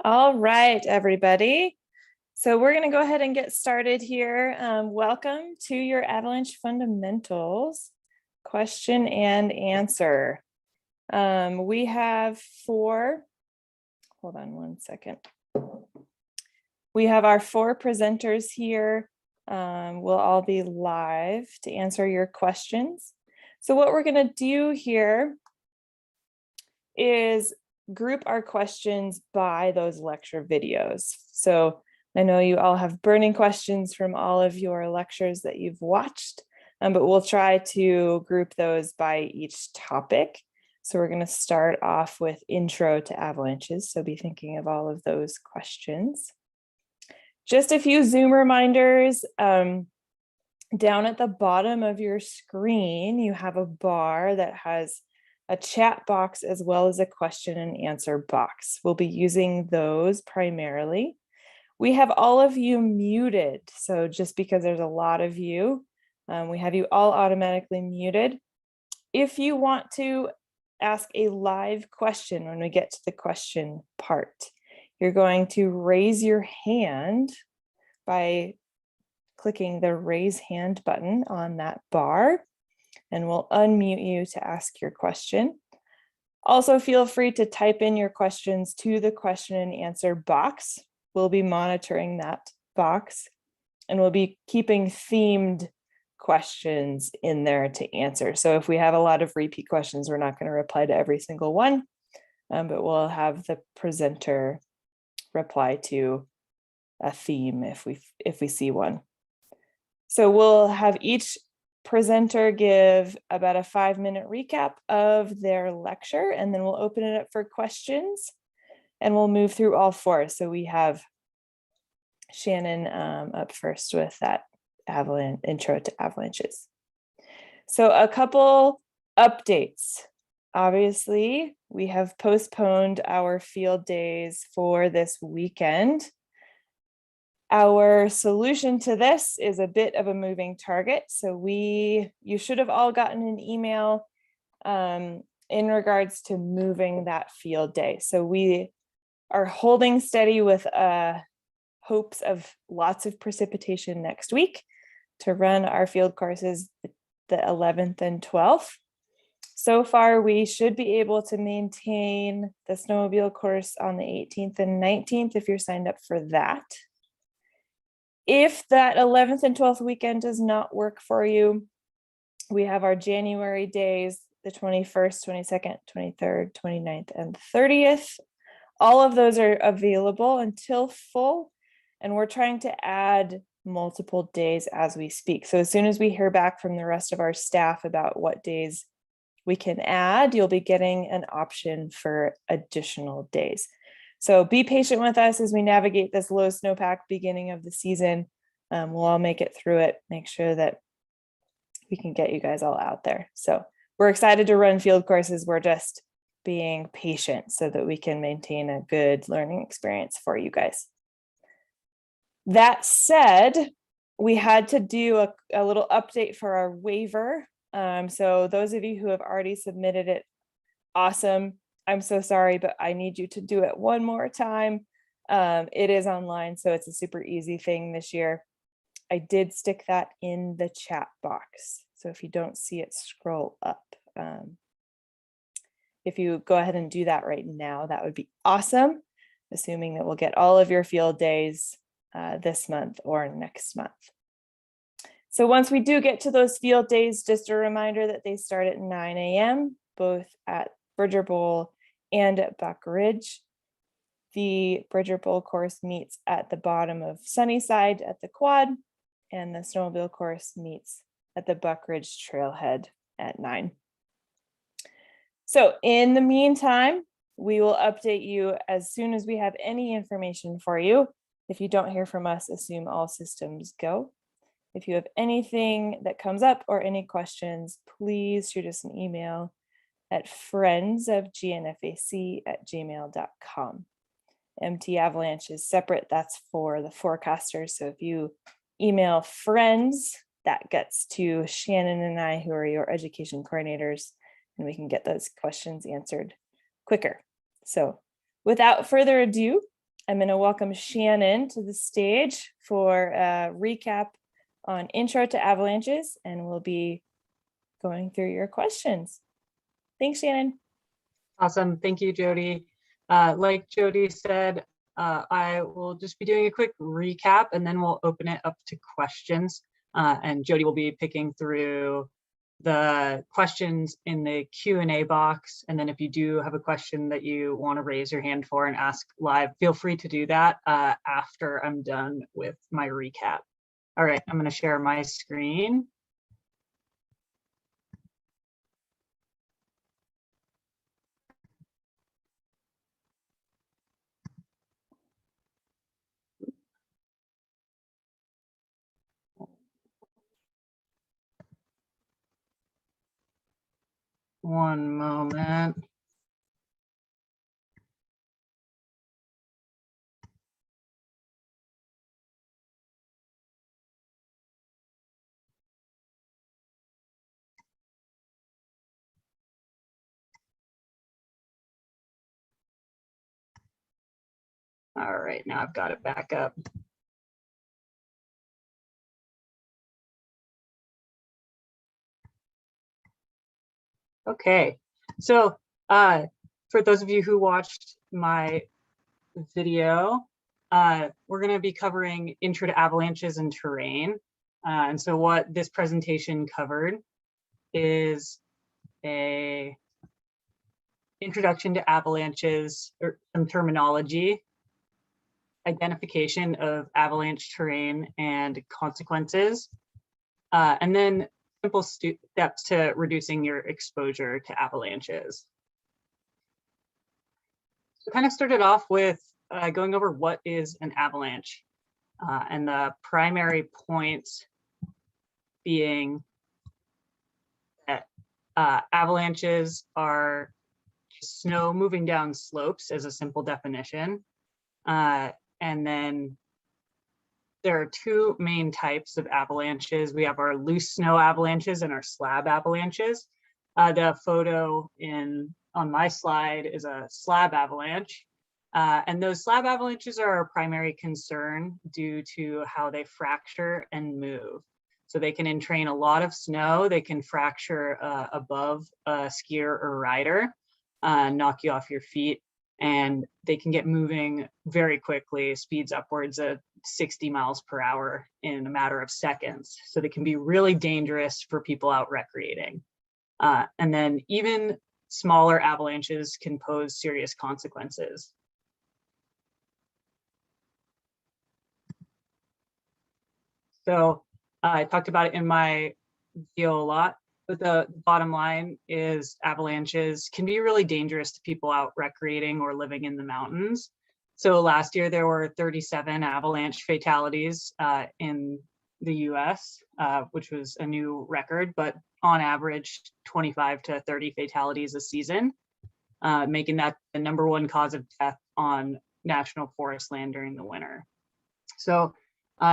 All right, everybody. So we're going to go ahead and get started here. Welcome to your Avalanche Fundamentals question and answer. We have hold on one second. We have our four presenters here. We'll all be live to answer your questions. So what we're going to do here is group our questions by those lecture videos. So I know you all have burning questions from all of your lectures that you've watched, but we'll try to group those by each topic. So we're going to start off with intro to avalanches. So be thinking of all of those questions. Just a few Zoom reminders. Down at the bottom of your screen, you have a bar that has a chat box as well as a question and answer box. We'll be using those primarily. We have all of you muted. So just because there's a lot of you, we have you all automatically muted. If you want to ask a live question when we get to the question part, you're going to raise your hand by clicking the raise hand button on that bar, and we'll unmute you to ask your question. Also, feel free to type in your questions to the question and answer box. We'll be monitoring that box, and we'll be keeping themed questions in there to answer. So if we have a lot of repeat questions, we're not going to reply to every single one, but we'll have the presenter reply to a theme if we see one. So we'll have each presenter give about a 5-minute recap of their lecture, and then we'll open it up for questions, and we'll move through all four. So we have Shannon up first with that intro to avalanches. So a couple updates. Obviously, we have postponed our field days for this weekend. Our solution to this is a bit of a moving target. So you should have all gotten an email in regards to moving that field day. So we are holding steady with hopes of lots of precipitation next week to run our field courses the 11th and 12th. So far, we should be able to maintain the snowmobile course on the 18th and 19th if you're signed up for that. If that 11th and 12th weekend does not work for you, we have our January days, the 21st, 22nd, 23rd, 29th, and 30th. All of those are available until full, and we're trying to add multiple days as we speak. So as soon as we hear back from the rest of our staff about what days we can add, you'll be getting an option for additional days. So be patient with us as we navigate this low snowpack beginning of the season. We'll all make it through it, make sure that we can get you guys all out there. So we're excited to run field courses. We're just being patient so that we can maintain a good learning experience for you guys. That said, we had to do a little update for our waiver. So those of you who have already submitted it, awesome. I'm so sorry, but I need you to do it one more time. It is online, so it's a super easy thing this year. I did stick that in the chat box. So if you don't see it, scroll up. If you go ahead and do that right now, that would be awesome, assuming that we'll get all of your field days this month or next month. So once we do get to those field days, just a reminder that they start at 9 a.m., both at Bridger Bowl and at Buck Ridge. The Bridger Bowl course meets at the bottom of Sunnyside at the quad, and the snowmobile course meets at the Buck Ridge trailhead at 9. So in the meantime, we will update you as soon as we have any information for you. If you don't hear from us, assume all systems go. If you have anything that comes up or any questions, please shoot us an email at friendsofgnfac@gmail.com. MT Avalanche is separate. That's for the forecasters. So if you email friends, that gets to Shannon and I, who are your education coordinators, and we can get those questions answered quicker. So without further ado, I'm going to welcome Shannon to the stage for a recap on Intro to Avalanches, and we'll be going through your questions. Thanks, Shannon. Awesome. Thank you, Jody. Like Jody said, I will just be doing a quick recap and then we'll open it up to questions. And Jody will be picking through the questions in the Q&A box. And then if you do have a question that you want to raise your hand for and ask live, feel free to do that after I'm done with my recap. All right, I'm going to share my screen. One moment. All right, now I've got it back up. Okay, so for those of you who watched my video, we're going to be covering Intro to Avalanches and Terrain. And so what this presentation covered is a introduction to avalanches, or some terminology, identification of avalanche terrain and consequences, and then simple steps to reducing your exposure to avalanches. So kind of started off with going over what is an avalanche, and the primary points being that avalanches are snow moving down slopes as a simple definition. And then there are two main types of avalanches. We have our loose snow avalanches and our slab avalanches. The photo on my slide is a slab avalanche. And those slab avalanches are our primary concern due to how they fracture and move. So they can entrain a lot of snow, they can fracture above a skier or rider, knock you off your feet, and they can get moving very quickly, speeds upwards of 60 miles per hour in a matter of seconds. So they can be really dangerous for people out recreating. And then even smaller avalanches can pose serious consequences. So I talked about it in my video a lot, but the bottom line is avalanches can be really dangerous to people out recreating or living in the mountains. So last year there were 37 avalanche fatalities in the US, which was a new record, but on average 25 to 30 fatalities a season, making that the #1 cause of death on national forest land during the winter. So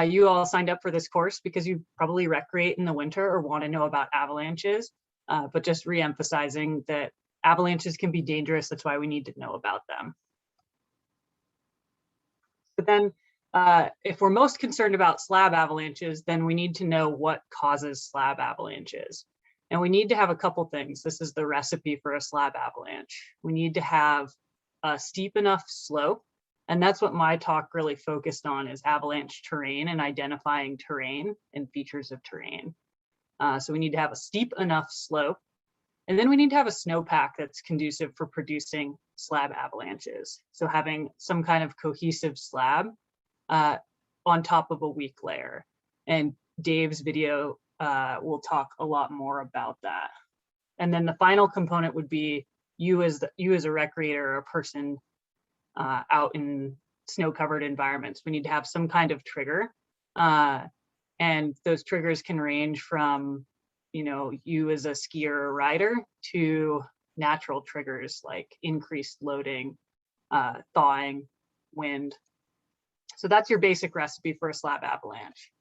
you all signed up for this course because you probably recreate in the winter or want to know about avalanches, but just re-emphasizing that avalanches can be dangerous. That's why we need to know about them. But then if we're most concerned about slab avalanches, then we need to know what causes slab avalanches. And we need to have a couple things. This is the recipe for a slab avalanche. We need to have a steep enough slope. And that's what my talk really focused on, is avalanche terrain and identifying terrain and features of terrain. So we need to have a steep enough slope. And then we need to have a snowpack that's conducive for producing slab avalanches. So having some kind of cohesive slab on top of a weak layer. And Dave's video will talk a lot more about that. And then the final component would be you as a recreator or a person out in snow-covered environments. We need to have some kind of trigger, and those triggers can range from, you as a skier or rider to natural triggers like increased loading, thawing, wind. So that's your basic recipe for a slab avalanche.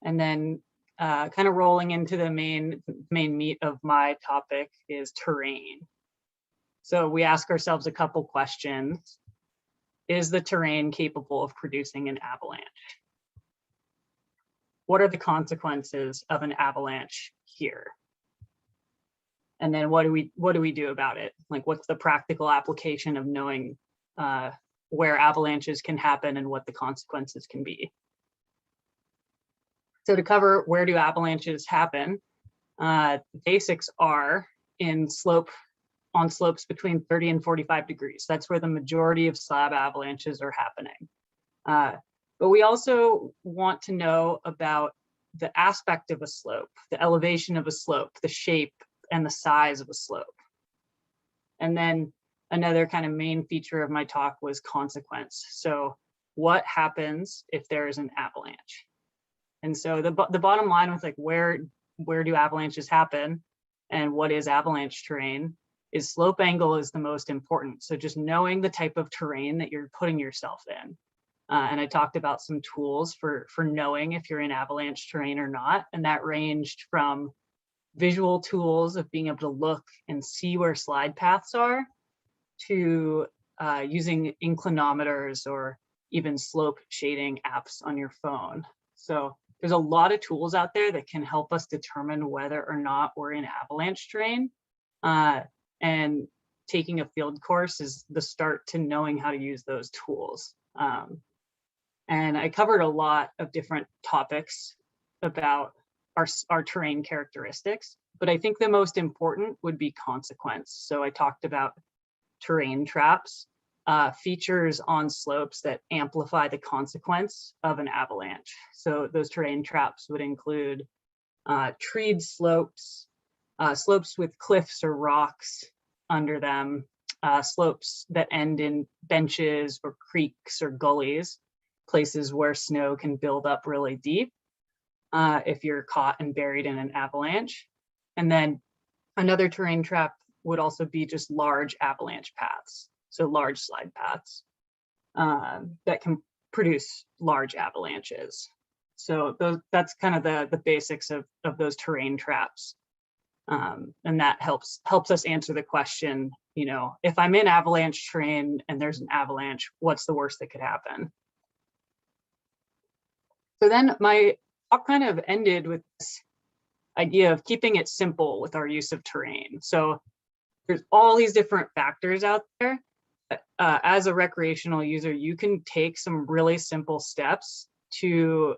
And then kind of rolling into the main meat of my topic is terrain. So we ask ourselves a couple questions. is the terrain capable of producing an avalanche? What are the consequences of an avalanche here? And then what do we do about it? Like, what's the practical application of knowing where avalanches can happen and what the consequences can be? So to cover where do avalanches happen, basics are on slopes between 30 and 45 degrees. That's where the majority of slab avalanches are happening. But we also want to know about the aspect of a slope, the elevation of a slope, the shape and the size of a slope. And then another kind of main feature of my talk was consequence. So what happens if there is an avalanche? And so the bottom line with like where do avalanches happen and what is avalanche terrain is slope angle is the most important. So just knowing the type of terrain that you're putting yourself in. And I talked about some tools for knowing if you're in avalanche terrain or not. And that ranged from visual tools of being able to look and see where slide paths are to using inclinometers or even slope shading apps on your phone. So there's a lot of tools out there that can help us determine whether or not we're in avalanche terrain. And taking a field course is the start to knowing how to use those tools. And I covered a lot of different topics about our terrain characteristics, but I think the most important would be consequence. So I talked about terrain traps, features on slopes that amplify the consequence of an avalanche. So those terrain traps would include treed slopes, slopes with cliffs or rocks under them, slopes that end in benches or creeks or gullies, places where snow can build up really deep if you're caught and buried in an avalanche. And then another terrain trap would also be just large avalanche paths, so large slide paths that can produce large avalanches. So that's kind of the basics of those terrain traps. And that helps us answer the question, you know, if I'm in avalanche terrain and there's an avalanche, what's the worst that could happen? So then my talk kind of ended with this idea of keeping it simple with our use of terrain. So there's all these different factors out there. As a recreational user, you can take some really simple steps to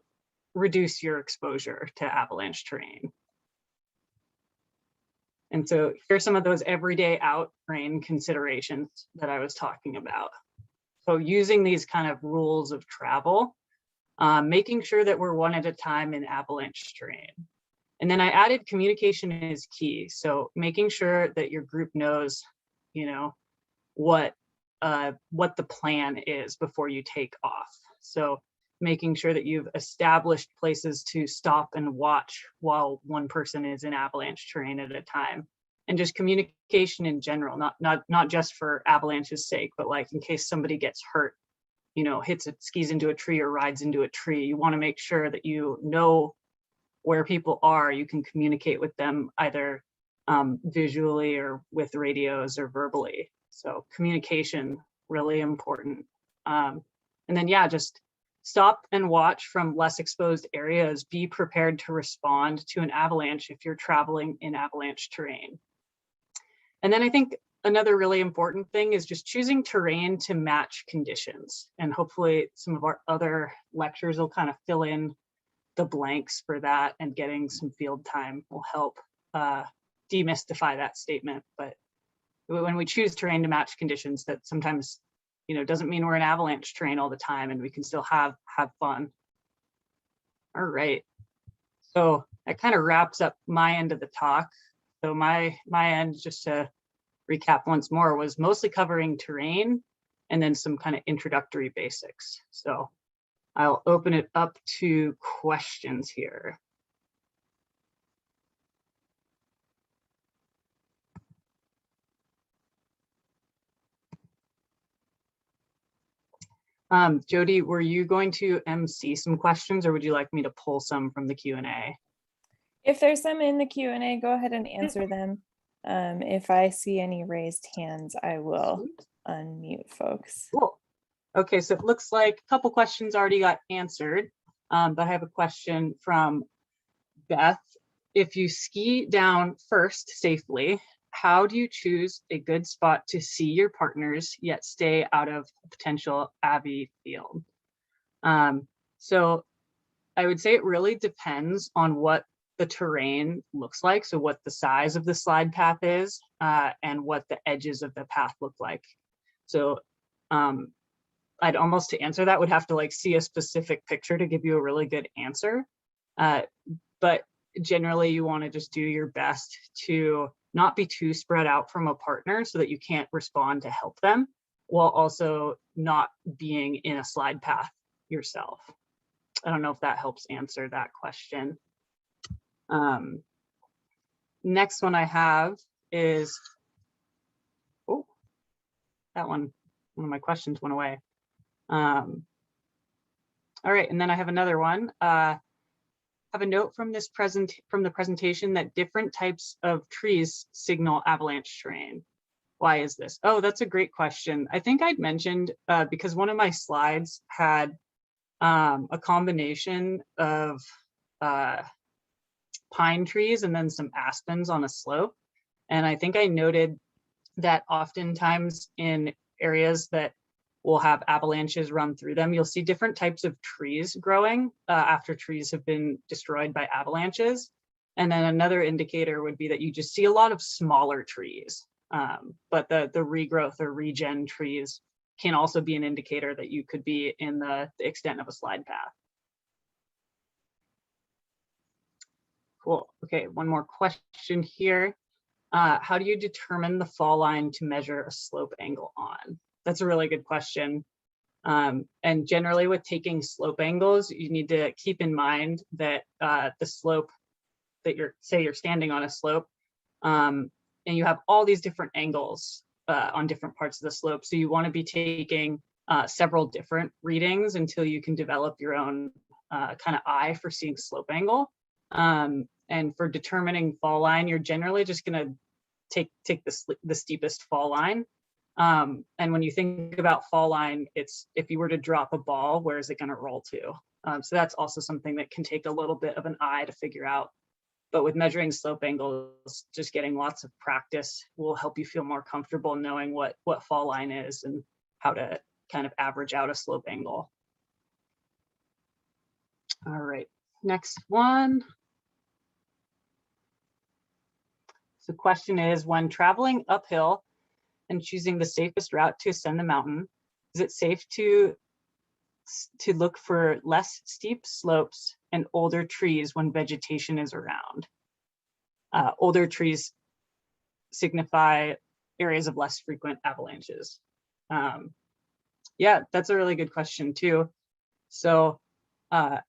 reduce your exposure to avalanche terrain. And so here's some of those everyday Outbrain considerations that I was talking about. So using these kind of rules of travel, making sure that we're one at a time in avalanche terrain. And then I added communication is key. So making sure that your group knows, you know, what the plan is before you take off. So making sure that you've established places to stop and watch while one person is in avalanche terrain at a time. And just communication in general, not just for avalanche's sake, but like in case somebody gets hurt, you know, skis into a tree or rides into a tree, you want to make sure that you know where people are. You can communicate with them either visually or with radios or verbally. So communication, really important. And then, yeah, just stop and watch from less exposed areas. Be prepared to respond to an avalanche if you're traveling in avalanche terrain. And then I think another really important thing is just choosing terrain to match conditions. And hopefully some of our other lectures will kind of fill in the blanks for that, and getting some field time will help demystify that statement. But when we choose terrain to match conditions, that sometimes, you know, doesn't mean we're in avalanche terrain all the time, and we can still have fun. All right. So that kind of wraps up my end of the talk. So my end, just to recap once more, was mostly covering terrain and then some kind of introductory basics. So I'll open it up to questions here. Jody, were you going to MC some questions, or would you like me to pull some from the Q&A? If there's some in the Q&A, go ahead and answer them. If I see any raised hands, I will unmute folks. Cool. Okay, so it looks like a couple questions already got answered, but I have a question from Beth. If you ski down first safely, how do you choose a good spot to see your partners yet stay out of a potential AVI field? So I would say it really depends on what the terrain looks like. So what the size of the slide path is and what the edges of the path look like. So I'd almost, to answer that, would have to like see a specific picture to give you a really good answer. But generally you want to just do your best to not be too spread out from a partner so that you can't respond to help them, while also not being in a slide path yourself. I don't know if that helps answer that question. Next one I have is, oh, that one of my questions went away. All right, and then I have another one. Have a note from this the presentation that different types of trees signal avalanche terrain. Why is this? Oh, that's a great question. I think I'd mentioned because one of my slides had a combination of pine trees and then some aspens on a slope. And I think I noted that oftentimes in areas that will have avalanches run through them, you'll see different types of trees growing after trees have been destroyed by avalanches. And then another indicator would be that you just see a lot of smaller trees. But the regrowth or regen trees can also be an indicator that you could be in the extent of a slide path. Cool. Okay, one more question here. How do you determine the fall line to measure a slope angle on? That's a really good question. And generally with taking slope angles, you need to keep in mind that the slope that you're standing on a slope, and you have all these different angles on different parts of the slope. So you want to be taking several different readings until you can develop your own kind of eye for seeing slope angle. And for determining fall line, you're generally just going to take the steepest fall line. And when you think about fall line, it's if you were to drop a ball, where is it going to roll to? So that's also something that can take a little bit of an eye to figure out. But with measuring slope angles, just getting lots of practice will help you feel more comfortable knowing what fall line is and how to kind of average out a slope angle. All right, next one. So the question is, when traveling uphill and choosing the safest route to ascend the mountain, is it safe to look for less steep slopes and older trees when vegetation is around? Older trees signify areas of less frequent avalanches. Yeah, that's a really good question too. So I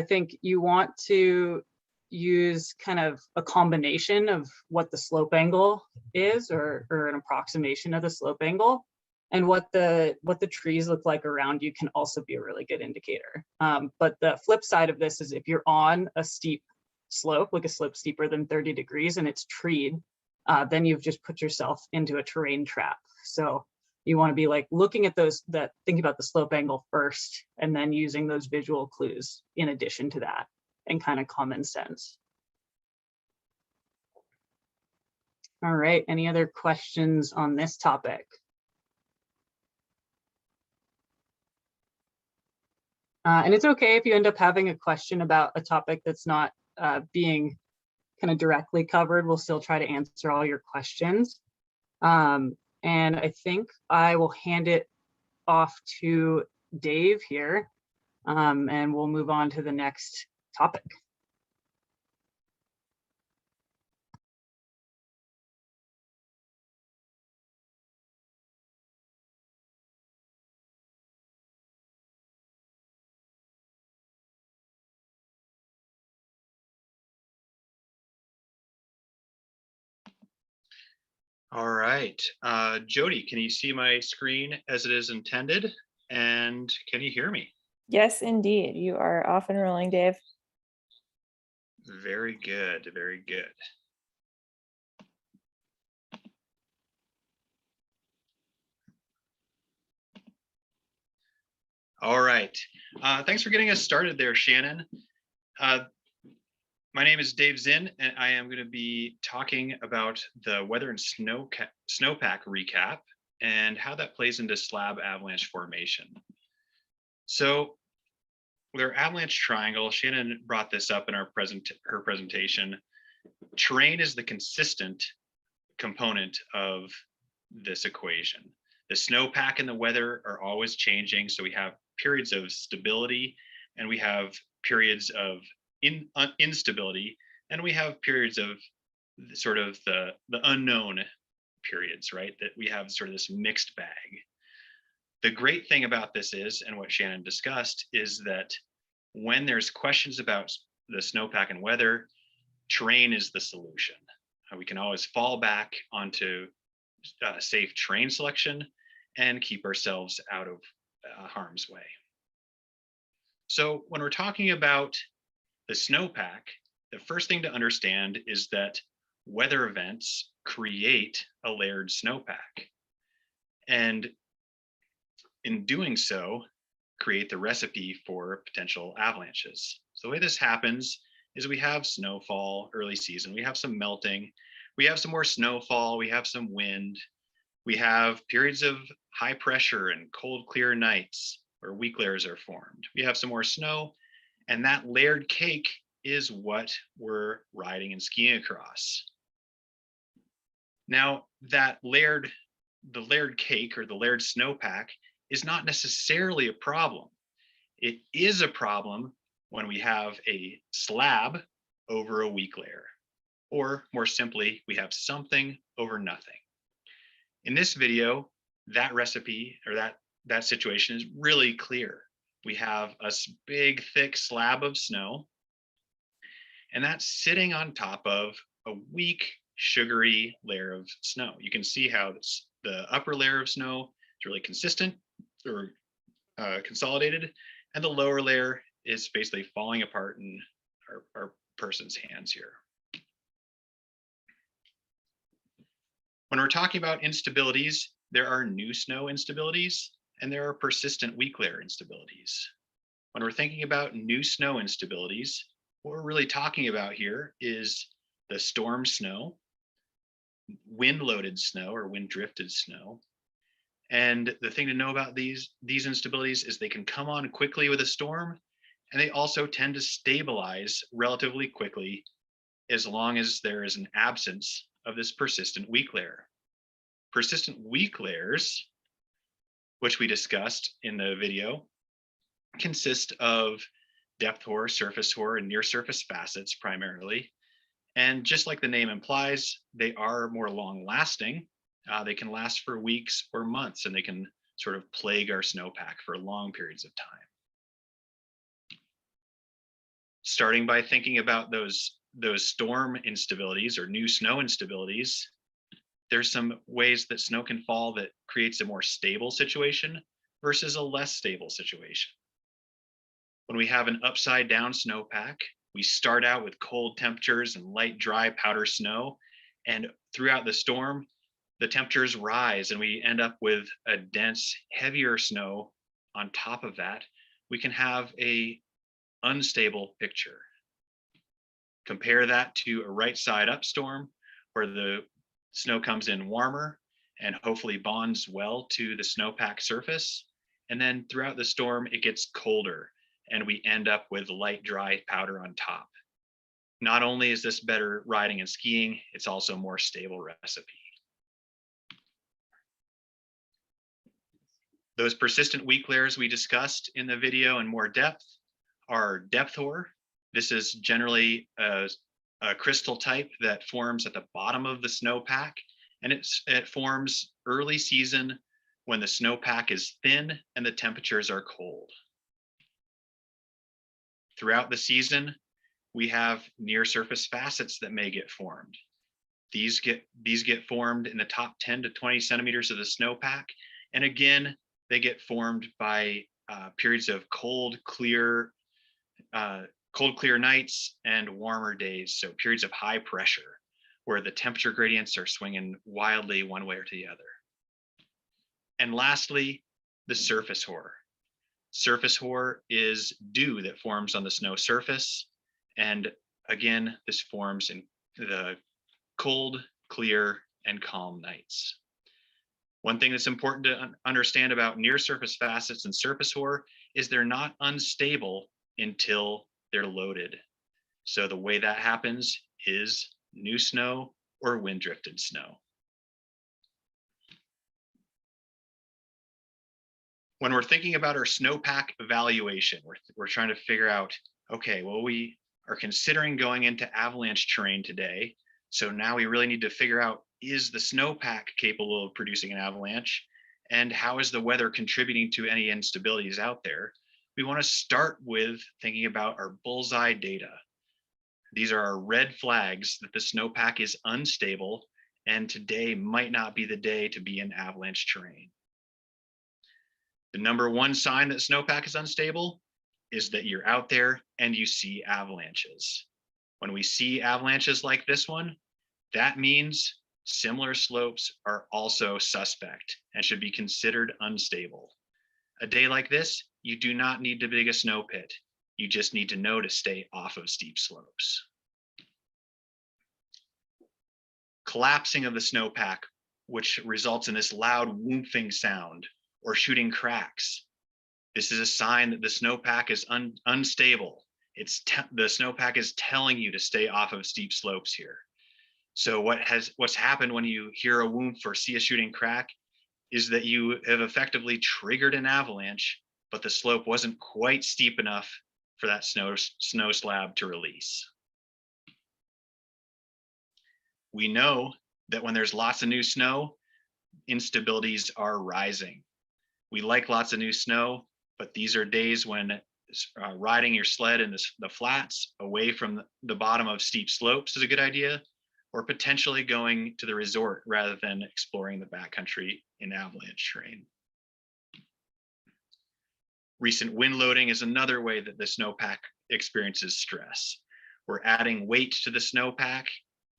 think you want to use kind of a combination of what the slope angle is, or an approximation of the slope angle, and what the trees look like around you can also be a really good indicator. But the flip side of this is if you're on a steep slope, like a slope steeper than 30 degrees and it's treed, then you've just put yourself into a terrain trap. So you want to be like looking at thinking about the slope angle first, and then using those visual clues in addition to that, and kind of common sense. All right, any other questions on this topic? And it's okay if you end up having a question about a topic that's not being kind of directly covered. We'll still try to answer all your questions. And I think I will hand it off to Dave here, and we'll move on to the next topic. All right, Jody, can you see my screen as it is intended? And can you hear me? Yes, indeed. You are off and rolling, Dave. Very good, very good. All right. Thanks for getting us started there, Shannon. My name is Dave Zinn, and I am going to be talking about the weather and snowpack recap and how that plays into slab avalanche formation. So with our Avalanche Triangle, Shannon brought this up in her presentation. Terrain is the consistent component of this equation. The snowpack and the weather are always changing, so we have periods of stability and we have periods of instability, and we have periods of sort of the unknown periods, right? That we have sort of this mixed bag. The great thing about this is, and what Shannon discussed, is that when there's questions about the snowpack and weather, terrain is the solution. We can always fall back onto safe terrain selection and keep ourselves out of harm's way. So when we're talking about the snowpack, the first thing to understand is that weather events create a layered snowpack. And in doing so, create the recipe for potential avalanches. So the way this happens is we have snowfall early season, we have some melting, we have some more snowfall, we have some wind, we have periods of high pressure and cold, clear nights where weak layers are formed. We have some more snow, and that layered cake is what we're riding and skiing across. Now, the layered cake or the layered snowpack is not necessarily a problem. It is a problem when we have a slab over a weak layer, or more simply, we have something over nothing. In this video, that recipe or that situation is really clear. We have a big, thick slab of snow, and that's sitting on top of a weak, sugary layer of snow. You can see how the upper layer of snow is really consistent or consolidated, and the lower layer is basically falling apart in our person's hands here. When we're talking about instabilities, there are new snow instabilities and there are persistent weak layer instabilities. When we're thinking about new snow instabilities, what we're really talking about here is the storm snow, wind-loaded snow or wind-drifted snow. And the thing to know about these instabilities is they can come on quickly with a storm, and they also tend to stabilize relatively quickly as long as there is an absence of this persistent weak layer. Persistent weak layers, which we discussed in the video, consist of depth hoar, surface hoar, and near surface facets primarily. And just like the name implies, they are more long lasting. They can last for weeks or months, and they can sort of plague our snowpack for long periods of time. Starting by thinking about those storm instabilities or new snow instabilities, there's some ways that snow can fall that creates a more stable situation versus a less stable situation. When we have an upside down snowpack, we start out with cold temperatures and light, dry powder snow, and throughout the storm, the temperatures rise and we end up with a dense, heavier snow. On top of that, we can have a unstable picture. Compare that to a right side up storm where the snow comes in warmer and hopefully bonds well to the snowpack surface. And then throughout the storm, it gets colder and we end up with light, dry powder on top. Not only is this better riding and skiing, it's also a more stable recipe. Those persistent weak layers we discussed in the video in more depth are depth hoar. This is generally a crystal type that forms at the bottom of the snowpack, and it forms early season when the snowpack is thin and the temperatures are cold. Throughout the season, we have near surface facets that may get formed. These get formed in the top 10 to 20 centimeters of the snowpack, and again, they get formed by periods of cold, clear nights and warmer days, so periods of high pressure where the temperature gradients are swinging wildly one way or to the other. And lastly, the surface hoar. Surface hoar is dew that forms on the snow surface. And again, this forms in the cold, clear, and calm nights. One thing that's important to understand about near surface facets and surface hoar is they're not unstable until they're loaded. So the way that happens is new snow or wind drifted snow. When we're thinking about our snowpack evaluation, we're trying to figure out, okay, well, we are considering going into avalanche terrain today. So now we really need to figure out, is the snowpack capable of producing an avalanche? And how is the weather contributing to any instabilities out there? We want to start with thinking about our bullseye data. These are our red flags that the snowpack is unstable, and today might not be the day to be in avalanche terrain. The number one sign that snowpack is unstable is that you're out there and you see avalanches. When we see avalanches like this one, that means similar slopes are also suspect and should be considered unstable. A day like this, you do not need to dig a snow pit. You just need to know to stay off of steep slopes. Collapsing of the snowpack, which results in this loud whooping sound or shooting cracks. This is a sign that the snowpack is unstable. The snowpack is telling you to stay off of steep slopes here. So what's happened when you hear a whoop or see a shooting crack is that you have effectively triggered an avalanche, but the slope wasn't quite steep enough for that snow slab to release. We know that when there's lots of new snow, instabilities are rising. We like lots of new snow, but these are days when riding your sled in the flats away from the bottom of steep slopes is a good idea, or potentially going to the resort rather than exploring the backcountry in avalanche terrain. Recent wind loading is another way that the snowpack experiences stress. We're adding weight to the snowpack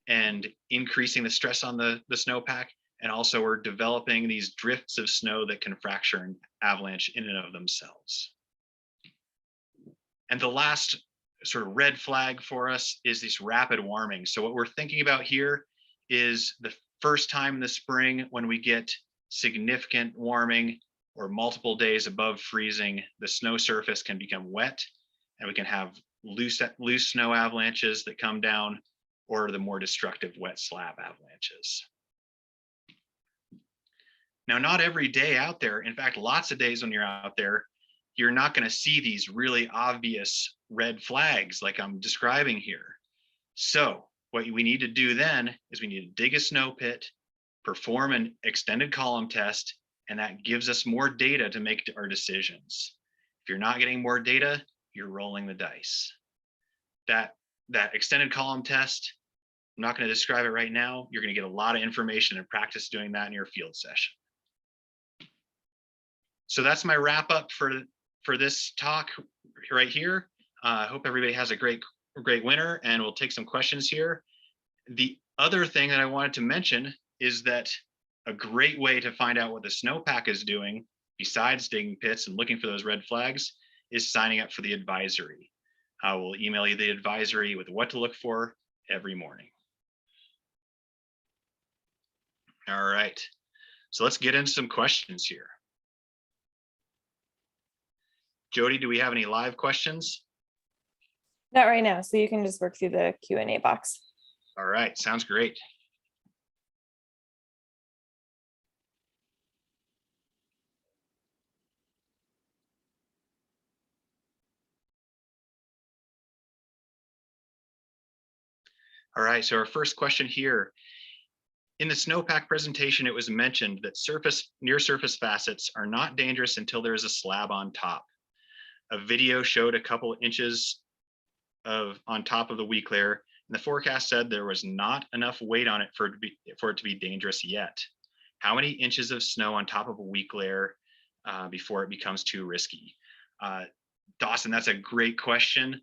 and increasing the stress on the snowpack. And also we're developing these drifts of snow that can fracture an avalanche in and of themselves. And the last sort of red flag for us is this rapid warming. So what we're thinking about here is the first time in the spring when we get significant warming or multiple days above freezing, the snow surface can become wet and we can have loose snow avalanches that come down, or the more destructive wet slab avalanches. Now, not every day out there, in fact, lots of days when you're out there, you're not going to see these really obvious red flags like I'm describing here. So what we need to do then is we need to dig a snow pit, perform an extended column test, and that gives us more data to make our decisions. If you're not getting more data, you're rolling the dice. That extended column test, I'm not going to describe it right now. You're going to get a lot of information and practice doing that in your field session. So that's my wrap up for this talk right here. I hope everybody has a great winter, and we'll take some questions here. The other thing that I wanted to mention is that a great way to find out what the snowpack is doing, besides digging pits and looking for those red flags, is signing up for the advisory. I will email you the advisory with what to look for every morning. All right, so let's get into some questions here. Jody, do we have any live questions? Not right now, so you can just work through the Q&A box. All right, sounds great. All right, so our first question here. In the snowpack presentation, it was mentioned that near surface facets are not dangerous until there is a slab on top. A video showed a couple inches on top of the weak layer, and the forecast said there was not enough weight on it for it to be dangerous yet. How many inches of snow on top of a weak layer before it becomes too risky? Dawson, that's a great question,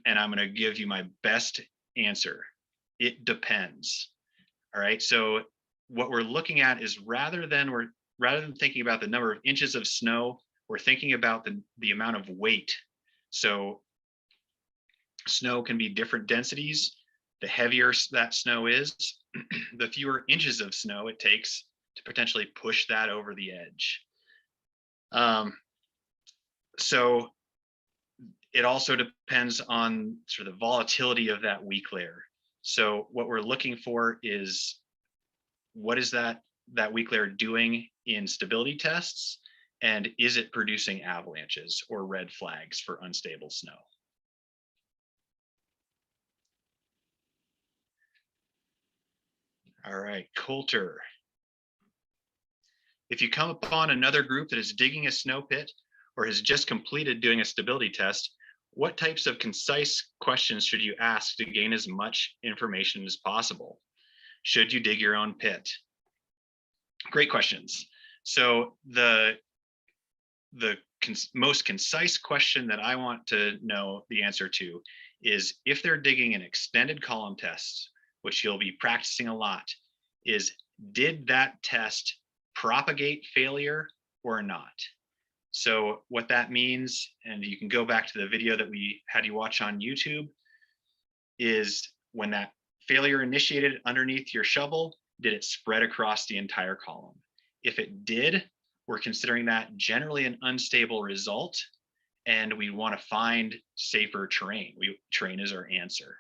and I'm going to give you my best answer. It depends. All right, so what we're looking at is rather than thinking about the number of inches of snow, we're thinking about the amount of weight. So snow can be different densities. The heavier that snow is, the fewer inches of snow it takes to potentially push that over the edge. So it also depends on sort of the volatility of that weak layer. So what we're looking for is, what is that weak layer doing in stability tests? And is it producing avalanches or red flags for unstable snow? All right, Coulter. If you come upon another group that is digging a snow pit or has just completed doing a stability test, what types of concise questions should you ask to gain as much information as possible? Should you dig your own pit? Great questions. So the most concise question that I want to know the answer to is, if they're digging an extended column test, which you'll be practicing a lot, is, did that test propagate failure or not? So what that means, and you can go back to the video that we had you watch on YouTube, is when that failure initiated underneath your shovel, did it spread across the entire column? If it did, we're considering that generally an unstable result, and we want to find safer terrain. Terrain is our answer.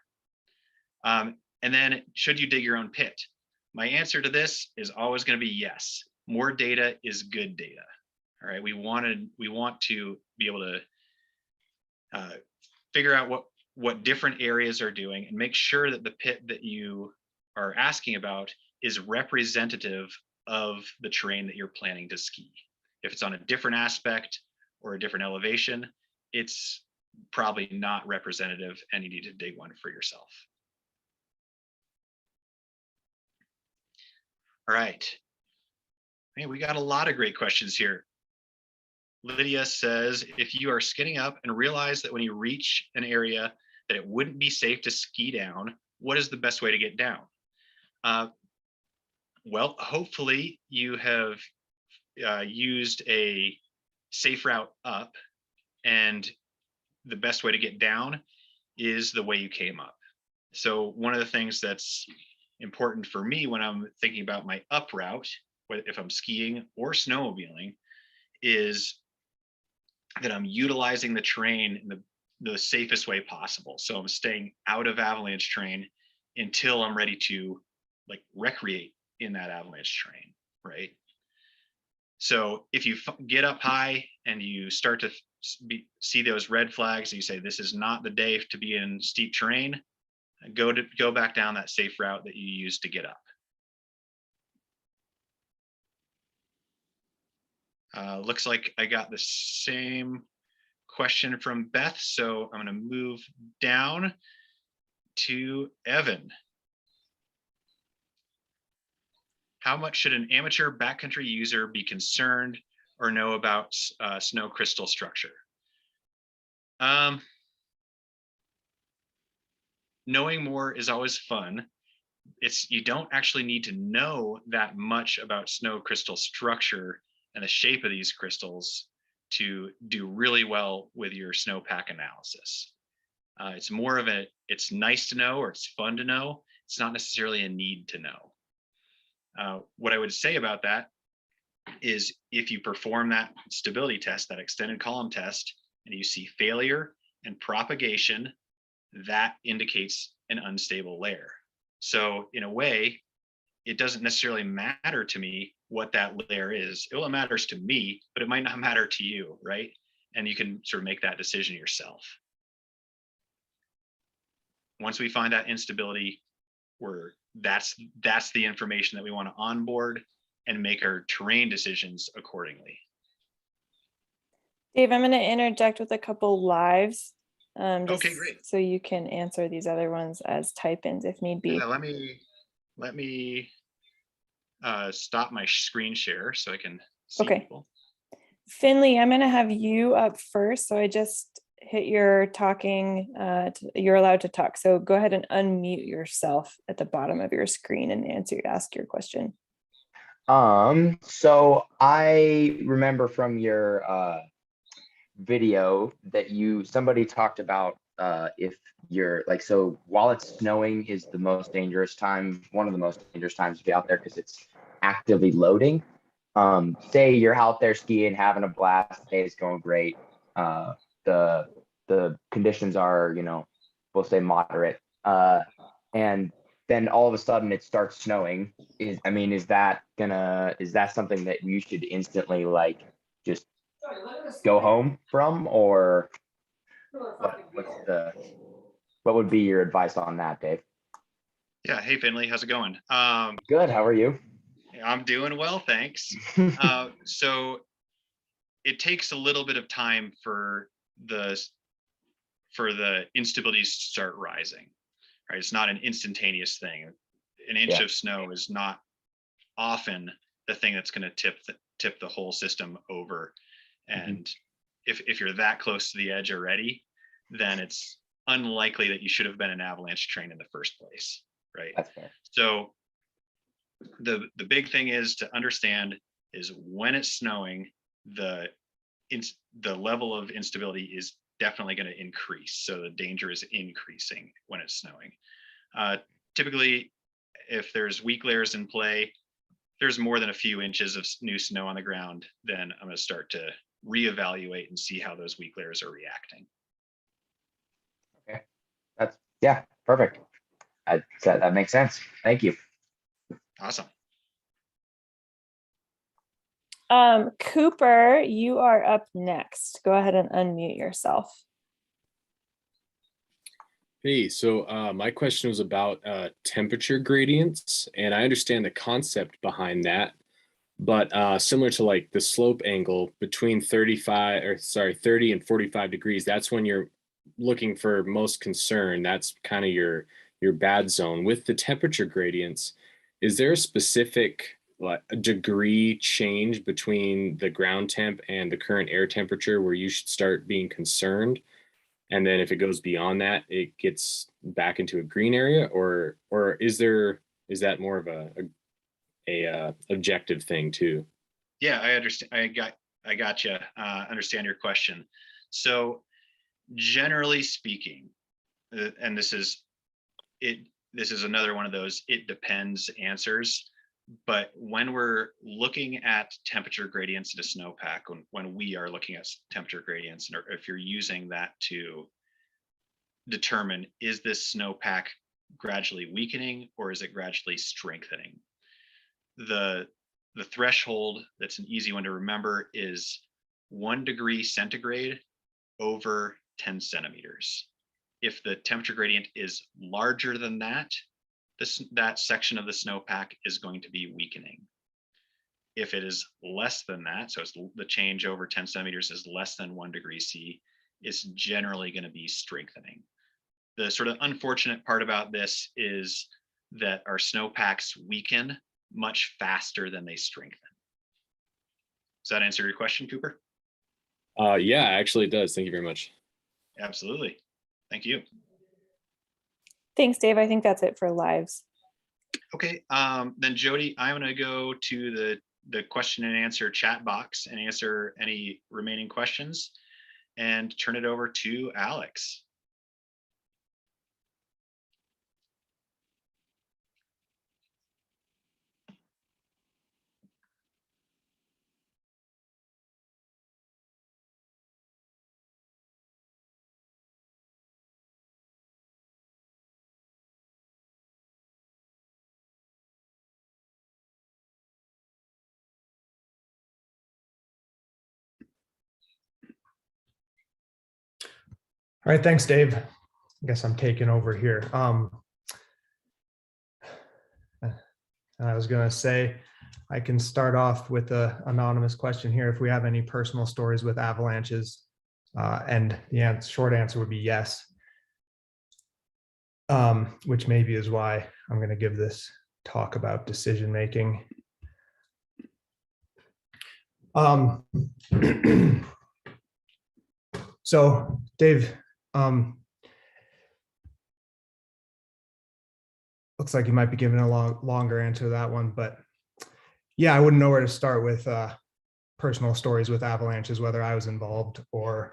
And then, should you dig your own pit? My answer to this is always going to be yes. More data is good data. All right, we want to be able to figure out what different areas are doing, and make sure that the pit that you are asking about is representative of the terrain that you're planning to ski. If it's on a different aspect or a different elevation, it's probably not representative, and you need to dig one for yourself. All right. Man, we got a lot of great questions here. Lydia says, if you are skinning up and realize that when you reach an area that it wouldn't be safe to ski down, what is the best way to get down? Well, hopefully you have used a safe route up, and the best way to get down is the way you came up. So one of the things that's important for me when I'm thinking about my up route, if I'm skiing or snowmobiling, is that I'm utilizing the terrain in the safest way possible. So I'm staying out of avalanche terrain until I'm ready to recreate in that avalanche terrain, right? So if you get up high and you start to see those red flags, and you say, this is not the day to be in steep terrain, go back down that safe route that you used to get up. Looks like I got the same question from Beth, so I'm going to move down to Evan. How much should an amateur backcountry user be concerned or know about snow crystal structure? Knowing more is always fun. You don't actually need to know that much about snow crystal structure and the shape of these crystals to do really well with your snowpack analysis. It's more of it's nice to know, or it's fun to know. It's not necessarily a need to know. What I would say about that is, if you perform that stability test, that extended column test, and you see failure and propagation, that indicates an unstable layer. So in a way, it doesn't necessarily matter to me what that layer is. Well, it matters to me, but it might not matter to you, right? And you can sort of make that decision yourself. Once we find that instability, that's the information that we want to onboard and make our terrain decisions accordingly. Dave, I'm going to interject with a couple lives. Okay, great. So you can answer these other ones as type-ins if need be. Yeah, let me stop my screen share so I can see people. Finley, I'm going to have you up first. So I just hit your talking, you're allowed to talk. So go ahead and unmute yourself at the bottom of your screen and ask your question. So I remember from your video that somebody talked about if you're like, so while it's snowing is the most dangerous time, one of the most dangerous times to be out there because it's actively loading. Say you're out there skiing, having a blast, the day is going great. The conditions are, we'll say moderate. And then all of a sudden it starts snowing. Is that something that you should instantly like just go home from, or what would be your advice on that, Dave? Yeah. Hey, Finley, how's it going? Good. How are you? I'm doing well, thanks. So it takes a little bit of time for the instabilities to start rising, right? It's not an instantaneous thing. An inch of snow is not often the thing that's going to tip the whole system over. And if you're that close to the edge already, then it's unlikely that you should have been an avalanche trained in the first place, right? That's fair. So the big thing is to understand is when it's snowing, the level of instability is definitely going to increase. So the danger is increasing when it's snowing. Typically, if there's weak layers in play, if there's more than a few inches of new snow on the ground, then I'm going to start to reevaluate and see how those weak layers are reacting. Okay, perfect. That makes sense. Thank you. Awesome. Cooper, you are up next. Go ahead and unmute yourself. Hey, so my question was about temperature gradients, and I understand the concept behind that, but similar to like the slope angle between 30 and 45 degrees, that's when you're looking for most concern. That's kind of your bad zone. With the temperature gradients, is there a specific degree change between the ground temp and the current air temperature where you should start being concerned? And then if it goes beyond that, it gets back into a green area, or is that more of a objective thing too? Yeah, I understand. I got you. Understand your question. So generally speaking, and this is another one of those it depends answers. But when we're looking at temperature gradients in a snowpack, when we are looking at temperature gradients, or if you're using that to determine, is this snowpack gradually weakening or is it gradually strengthening? The threshold, that's an easy one to remember, is 1 degree centigrade over 10 centimeters. If the temperature gradient is larger than that, that section of the snowpack is going to be weakening. If it is less than that, so it's the change over 10 centimeters is less than 1 degree C, it's generally going to be strengthening. The sort of unfortunate part about this is that our snowpacks weaken much faster than they strengthen. Does that answer your question, Cooper? Yeah, actually it does. Thank you very much. Absolutely. Thank you. Thanks, Dave. I think that's it for lives. Okay, then Jody, I'm going to go to the question and answer chat box and answer any remaining questions and turn it over to Alex. All right, thanks, Dave. I guess I'm taking over here. I was going to say, I can start off with an anonymous question here. If we have any personal stories with avalanches, and the short answer would be yes, which maybe is why I'm going to give this talk about decision making. So, Dave, looks like you might be giving a longer answer to that one, but yeah, I wouldn't know where to start with personal stories with avalanches, whether I was involved or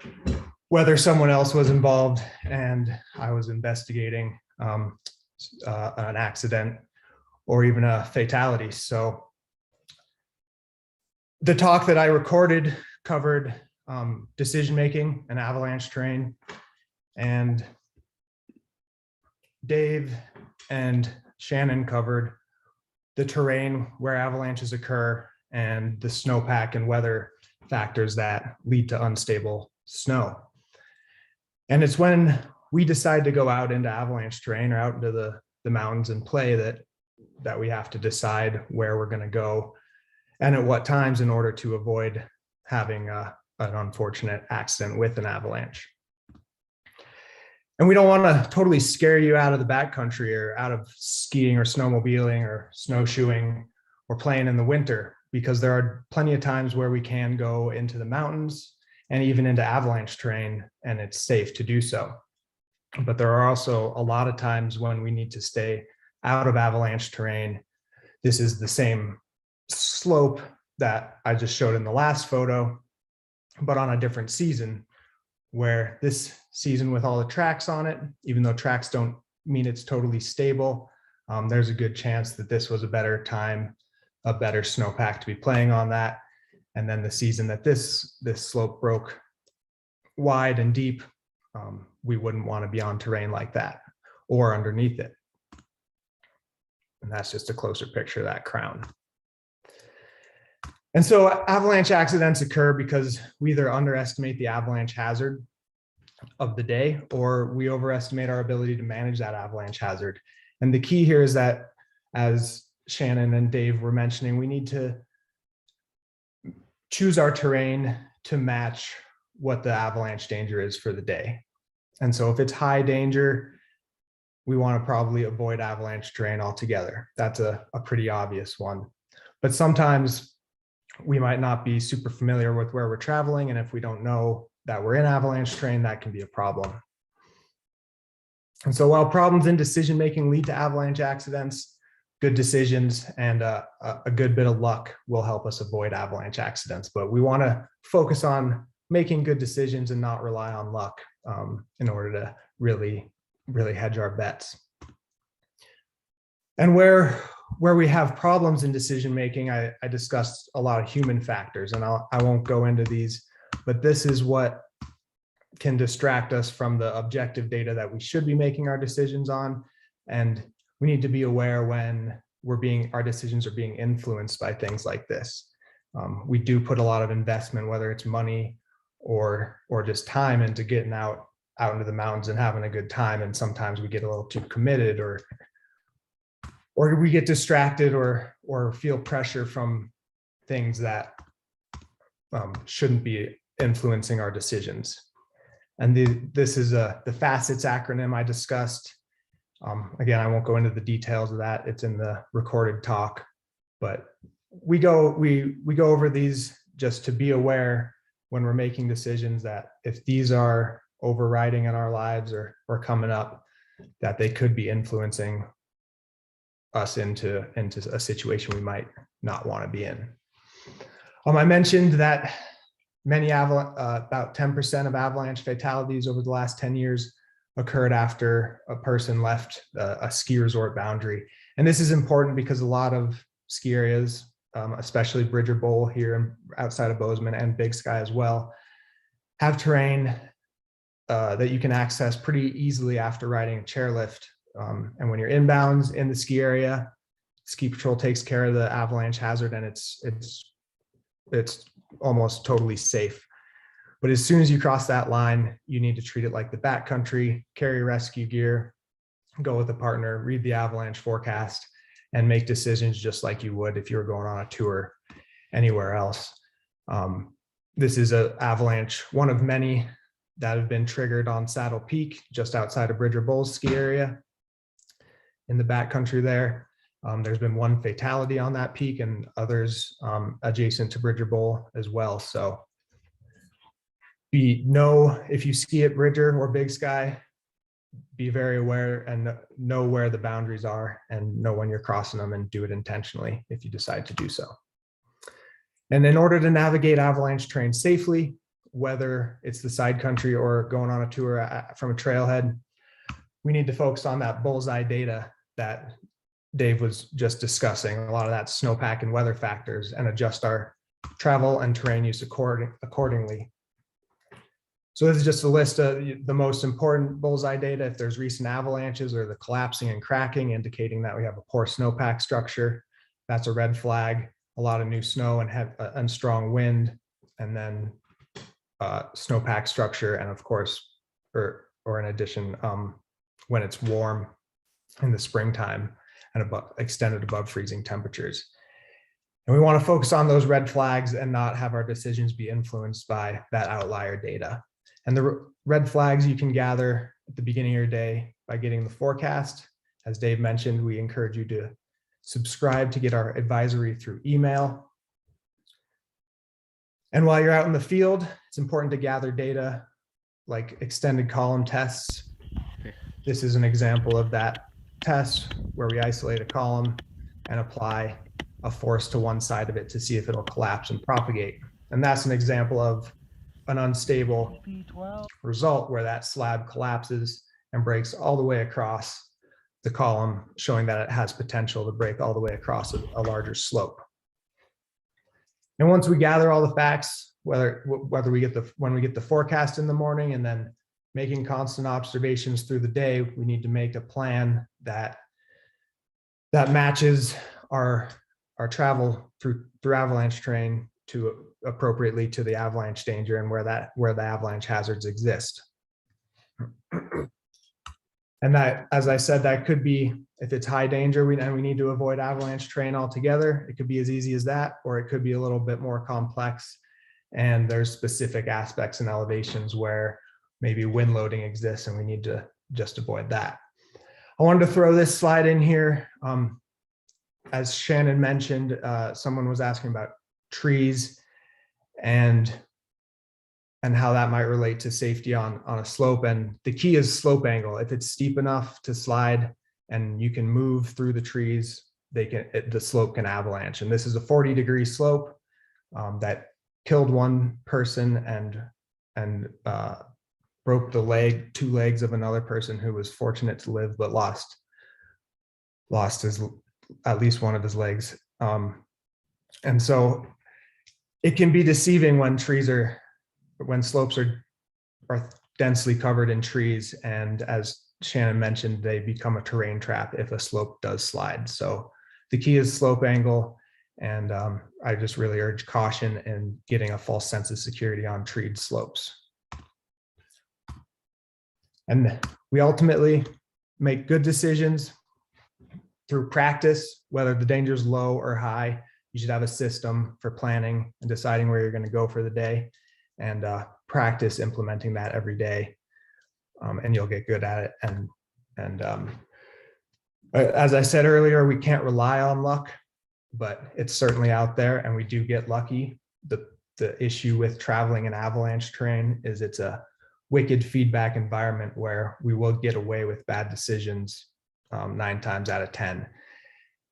whether someone else was involved and I was investigating an accident or even a fatality. So the talk that I recorded covered decision-making and avalanche terrain, and Dave and Shannon covered the terrain where avalanches occur and the snowpack and weather factors that lead to unstable snow. And it's when we decide to go out into avalanche terrain or out into the mountains and play that we have to decide where we're going to go and at what times in order to avoid having an unfortunate accident with an avalanche. And we don't want to totally scare you out of the backcountry or out of skiing or snowmobiling or snowshoeing or playing in the winter, because there are plenty of times where we can go into the mountains and even into avalanche terrain, and it's safe to do so. But there are also a lot of times when we need to stay out of avalanche terrain. This is the same slope that I just showed in the last photo, but on a different season, where this season with all the tracks on it, even though tracks don't mean it's totally stable, there's a good chance that this was a better time, a better snowpack to be playing on that. And then the season that this slope broke wide and deep, we wouldn't want to be on terrain like that or underneath it. And that's just a closer picture of that crown. And so avalanche accidents occur because we either underestimate the avalanche hazard of the day or we overestimate our ability to manage that avalanche hazard. And the key here is that, as Shannon and Dave were mentioning, we need to choose our terrain to match what the avalanche danger is for the day. And so if it's high danger, we want to probably avoid avalanche terrain altogether. That's a pretty obvious one. But sometimes we might not be super familiar with where we're traveling, and if we don't know that we're in avalanche terrain, that can be a problem. And so while problems in decision making lead to avalanche accidents, good decisions and a good bit of luck will help us avoid avalanche accidents. But we want to focus on making good decisions and not rely on luck in order to really hedge our bets. And where we have problems in decision making, I discussed a lot of human factors, and I won't go into these, but this is what can distract us from the objective data that we should be making our decisions on. And we need to be aware when our decisions are being influenced by things like this. We do put a lot of investment, whether it's money or just time, into getting out into the mountains and having a good time. And sometimes we get a little too committed, or we get distracted or feel pressure from things that shouldn't be influencing our decisions. And this is the FACETS acronym I discussed. Again, I won't go into the details of that. It's in the recorded talk, but we go over these just to be aware when we're making decisions that if these are overriding in our lives or coming up, that they could be influencing us into a situation we might not want to be in. I mentioned that about 10% of avalanche fatalities over the last 10 years occurred after a person left a ski resort boundary. And this is important because a lot of ski areas, especially Bridger Bowl here outside of Bozeman and Big Sky as well, have terrain that you can access pretty easily after riding a chairlift. And when you're inbounds in the ski area, ski patrol takes care of the avalanche hazard, and it's almost totally safe. But as soon as you cross that line, you need to treat it like the backcountry, carry rescue gear, go with a partner, read the avalanche forecast, and make decisions just like you would if you were going on a tour anywhere else. This is an avalanche, one of many that have been triggered on Saddle Peak, just outside of Bridger Bowl's ski area in the backcountry there. There's been one fatality on that peak and others adjacent to Bridger Bowl as well. So if you ski at Bridger or Big Sky, be very aware and know where the boundaries are and know when you're crossing them, and do it intentionally if you decide to do so. And in order to navigate avalanche terrain safely, whether it's the side country or going on a tour from a trailhead, we need to focus on that bullseye data that Dave was just discussing, a lot of that snowpack and weather factors, and adjust our travel and terrain use accordingly. So this is just a list of the most important bullseye data. If there's recent avalanches or the collapsing and cracking indicating that we have a poor snowpack structure, that's a red flag. A lot of new snow and strong wind, and then snowpack structure, and of course, or in addition, when it's warm in the springtime and extended above freezing temperatures. And we want to focus on those red flags and not have our decisions be influenced by that outlier data. And the red flags you can gather at the beginning of your day by getting the forecast. As Dave mentioned, we encourage you to subscribe to get our advisory through email. And while you're out in the field, it's important to gather data like extended column tests. This is an example of that test where we isolate a column and apply a force to one side of it to see if it'll collapse and propagate. And that's an example of an unstable result where that slab collapses and breaks all the way across the column, showing that it has potential to break all the way across a larger slope. And once we gather all the facts, when we get the forecast in the morning and then making constant observations through the day, we need to make a plan that matches our travel through avalanche terrain to appropriately to the avalanche danger and where the avalanche hazards exist. And that, as I said, that could be, if it's high danger and we need to avoid avalanche terrain altogether, it could be as easy as that, or it could be a little bit more complex. And there's specific aspects and elevations where maybe wind loading exists and we need to just avoid that. I wanted to throw this slide in here. As Shannon mentioned, someone was asking about trees and how that might relate to safety on a slope. And the key is slope angle. If it's steep enough to slide and you can move through the trees, the slope can avalanche. And this is a 40-degree slope that killed one person and broke two legs of another person who was fortunate to live, but lost at least one of his legs. And so it can be deceiving when slopes are densely covered in trees. And as Shannon mentioned, they become a terrain trap if a slope does slide. So the key is slope angle. And I just really urge caution in getting a false sense of security on treed slopes. And we ultimately make good decisions through practice, whether the danger is low or high. You should have a system for planning and deciding where you're going to go for the day, and practice implementing that every day, and you'll get good at it. And as I said earlier, we can't rely on luck, but it's certainly out there, and we do get lucky. The issue with traveling in avalanche terrain is it's a wicked feedback environment where we will get away with bad decisions 9 times out of 10.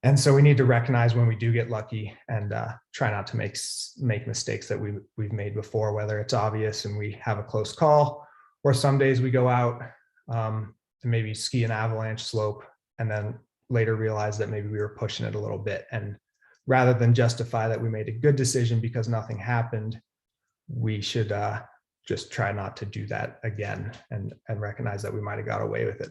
And so we need to recognize when we do get lucky and try not to make mistakes that we've made before, whether it's obvious and we have a close call, or some days we go out to maybe ski an avalanche slope and then later realize that maybe we were pushing it a little bit. And rather than justify that we made a good decision because nothing happened, we should just try not to do that again and recognize that we might have got away with it.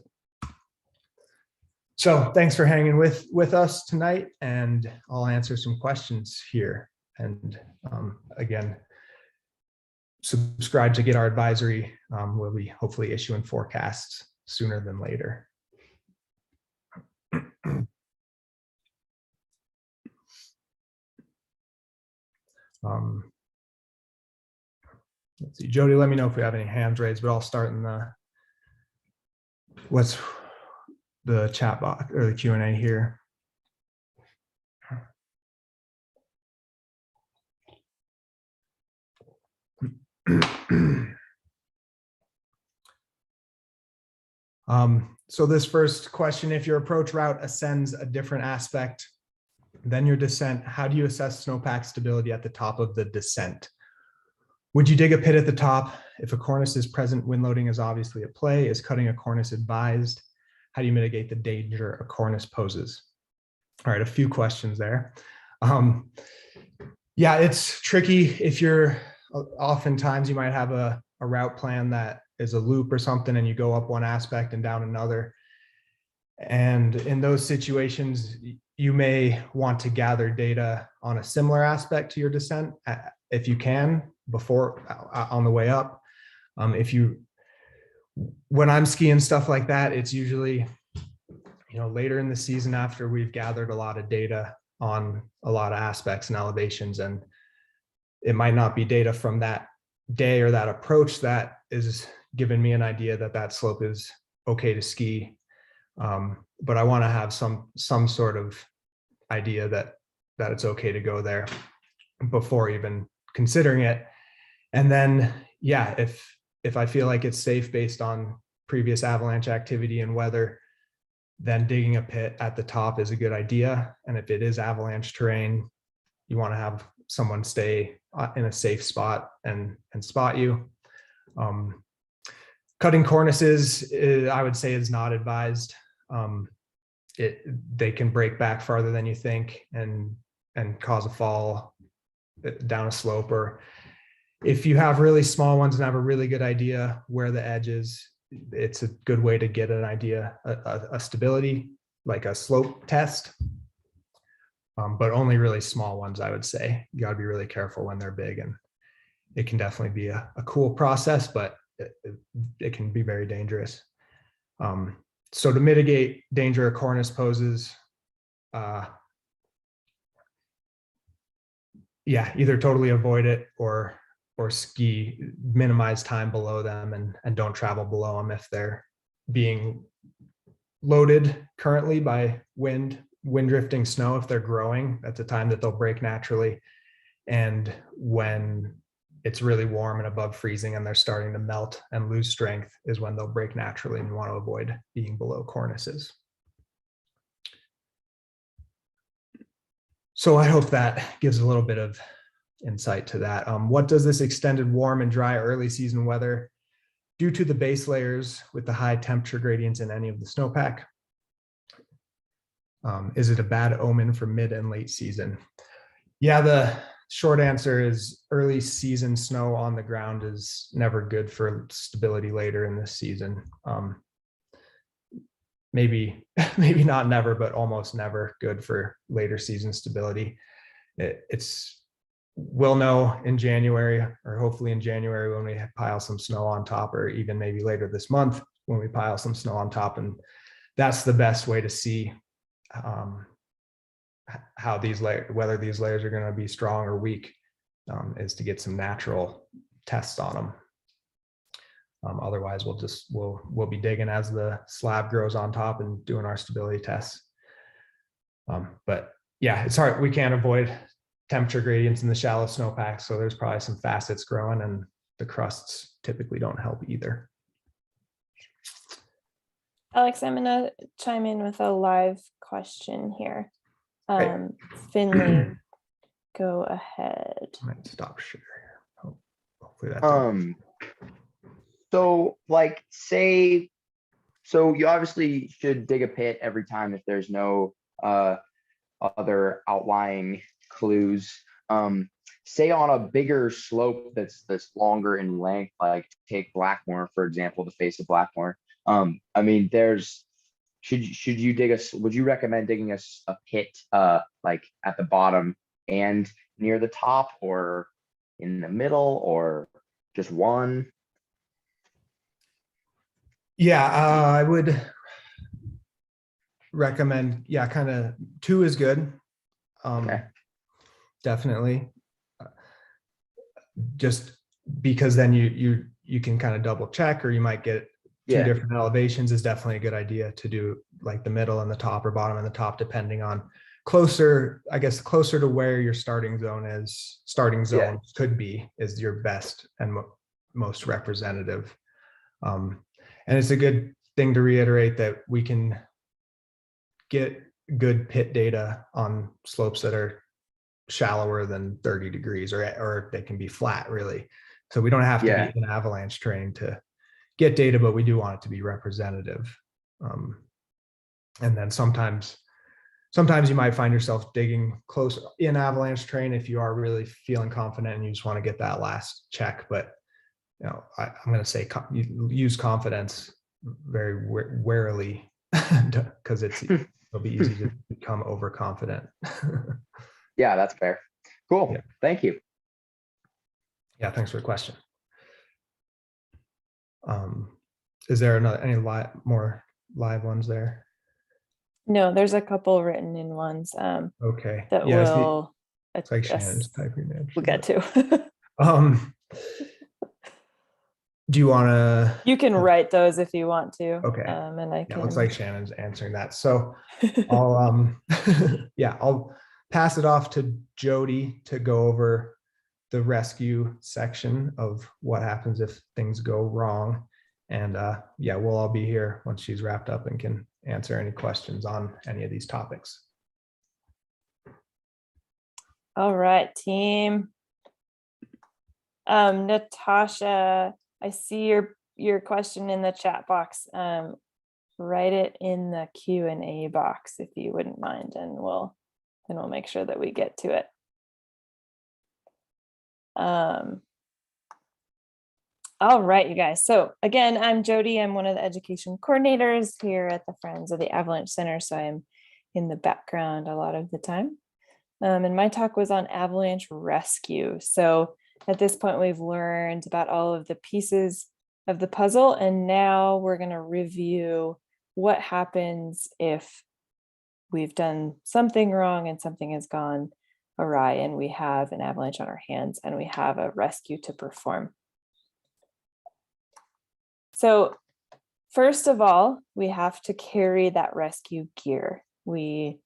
So thanks for hanging with us tonight, and I'll answer some questions here. And again, subscribe to get our advisory. We'll be hopefully issuing forecasts sooner than later. Let's see, Jody, let me know if we have any hands raised, but I'll start in the chat box or the Q&A here. So this first question, if your approach route ascends a different aspect Then your descent. How do you assess snowpack stability at the top of the descent? Would you dig a pit at the top? If a cornice is present, wind loading is obviously at play. Is cutting a cornice advised? How do you mitigate the danger a cornice poses? All right, a few questions there. Yeah, it's tricky if you're, oftentimes you might have a route plan that is a loop or something and you go up one aspect and down another. And in those situations, you may want to gather data on a similar aspect to your descent if you can before on the way up. When I'm skiing stuff like that, it's usually, later in the season after we've gathered a lot of data on a lot of aspects and elevations, and it might not be data from that day or that approach that is giving me an idea that that slope is okay to ski. But I want to have some sort of idea that it's okay to go there before even considering it. And then, yeah, if I feel like it's safe based on previous avalanche activity and weather, then digging a pit at the top is a good idea. And if it is avalanche terrain, you want to have someone stay in a safe spot and spot you. Cutting cornices, I would say, is not advised. They can break back farther than you think and cause a fall down a slope. Or if you have really small ones and have a really good idea where the edge is, it's a good way to get an idea, a stability, like a slope test. But only really small ones, I would say. You got to be really careful when they're big, and it can definitely be a cool process, but it can be very dangerous. So to mitigate danger a cornice poses, either totally avoid it or ski, minimize time below them and don't travel below them if they're being loaded currently by wind drifting snow. If they're growing, that's a time that they'll break naturally. And when it's really warm and above freezing and they're starting to melt and lose strength is when they'll break naturally, and you want to avoid being below cornices. So I hope that gives a little bit of insight to that. What does this extended warm and dry early season weather do to the base layers with the high temperature gradients in any of the snowpack? Is it a bad omen for mid and late season? Yeah, the short answer is early season snow on the ground is never good for stability later in this season. Maybe not never, but almost never good for later season stability. We'll know in January, or hopefully in January, when we pile some snow on top, or even maybe later this month when we pile some snow on top. And that's the best way to see how these whether these layers are going to be strong or weak, is to get some natural tests on them. Otherwise, we'll be digging as the slab grows on top and doing our stability tests. But yeah, it's hard. We can't avoid temperature gradients in the shallow snowpack, so there's probably some facets growing, and the crusts typically don't help either. Alex, I'm gonna chime in with a live question here. Okay. Finley, go ahead. I might stop share here. Hopefully that. So so you obviously should dig a pit every time if there's no other outlying clues. Say on a bigger slope that's longer in length, like take Blackmore, for example, the face of Blackmore. I mean, should you would you recommend digging a pit like at the bottom and near the top, or in the middle, or just one? Yeah, I would recommend, kind of 2 is good. Okay. Definitely. Just because then you can kind of double check, or you might get 2 different elevations. Is definitely a good idea to do like the middle and the top, or bottom and the top, depending on closer to where your starting zone could be, is your best and most representative. And it's a good thing to reiterate that we can get good pit data on slopes that are shallower than 30 degrees, or they can be flat, really. So we don't have to Yeah. be in avalanche terrain to get data, but we do want it to be representative. And then sometimes you might find yourself digging close in avalanche terrain if you are really feeling confident and you just want to get that last check. But I'm going to say use confidence very warily, because it'll be easy to become overconfident. Yeah, that's fair. Cool. Yeah. Thank you. Yeah, thanks for the question. Is there any more live ones there? No, there's a couple written in ones Okay. that Yeah, will it's like Shannon's typing. we'll get to. Do you want to? You can write those if you want to. Okay. And I Yeah, can. looks like Shannon's answering that. So I'll I'll pass it off to Jody to go over the rescue section of what happens if things go wrong. And we'll all be here once she's wrapped up and can answer any questions on any of these topics. All right, team. Natasha, I see your question in the chat box. Write it in the Q&A box if you wouldn't mind, and we'll make sure that we get to it. All right, you guys. So again, I'm Jody. I'm one of the education coordinators here at the Friends of the Avalanche Center. So I'm in the background a lot of the time. And my talk was on avalanche rescue. So at this point, we've learned about all of the pieces of the puzzle. And now we're going to review what happens if we've done something wrong and something has gone awry and we have an avalanche on our hands and we have a rescue to perform. So first of all, we have to carry that rescue gear. We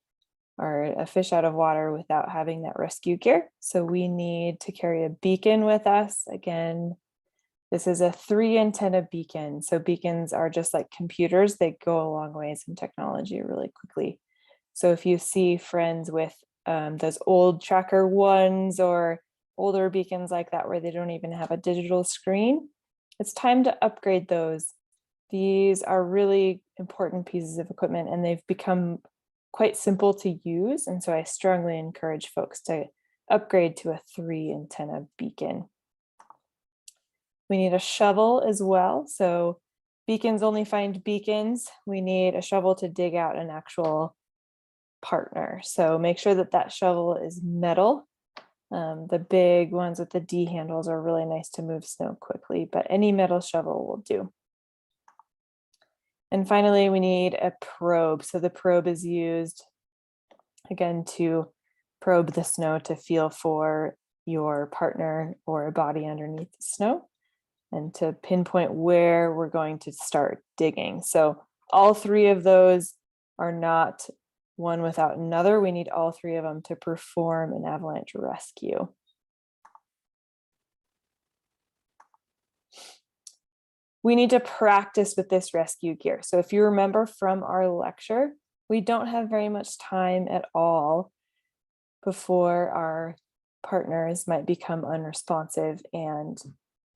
are a fish out of water without having that rescue gear. So we need to carry a beacon with us. Again, this is a 3 antenna beacon. So beacons are just like computers. They go a long ways in technology really quickly. So if you see friends with those old tracker ones or older beacons like that, where they don't even have a digital screen, it's time to upgrade those. These are really important pieces of equipment and they've become quite simple to use. And so I strongly encourage folks to upgrade to a 3 antenna beacon. We need a shovel as well. So beacons only find beacons. We need a shovel to dig out an actual partner. So make sure that that shovel is metal. The big ones with the D handles are really nice to move snow quickly, but any metal shovel will do. And finally, we need a probe. So the probe is used, again, to probe the snow to feel for your partner or a body underneath the snow and to pinpoint where we're going to start digging. So all 3 of those are not one without another. We need all 3 of them to perform an avalanche rescue. We need to practice with this rescue gear. So if you remember from our lecture, we don't have very much time at all before our partners might become unresponsive and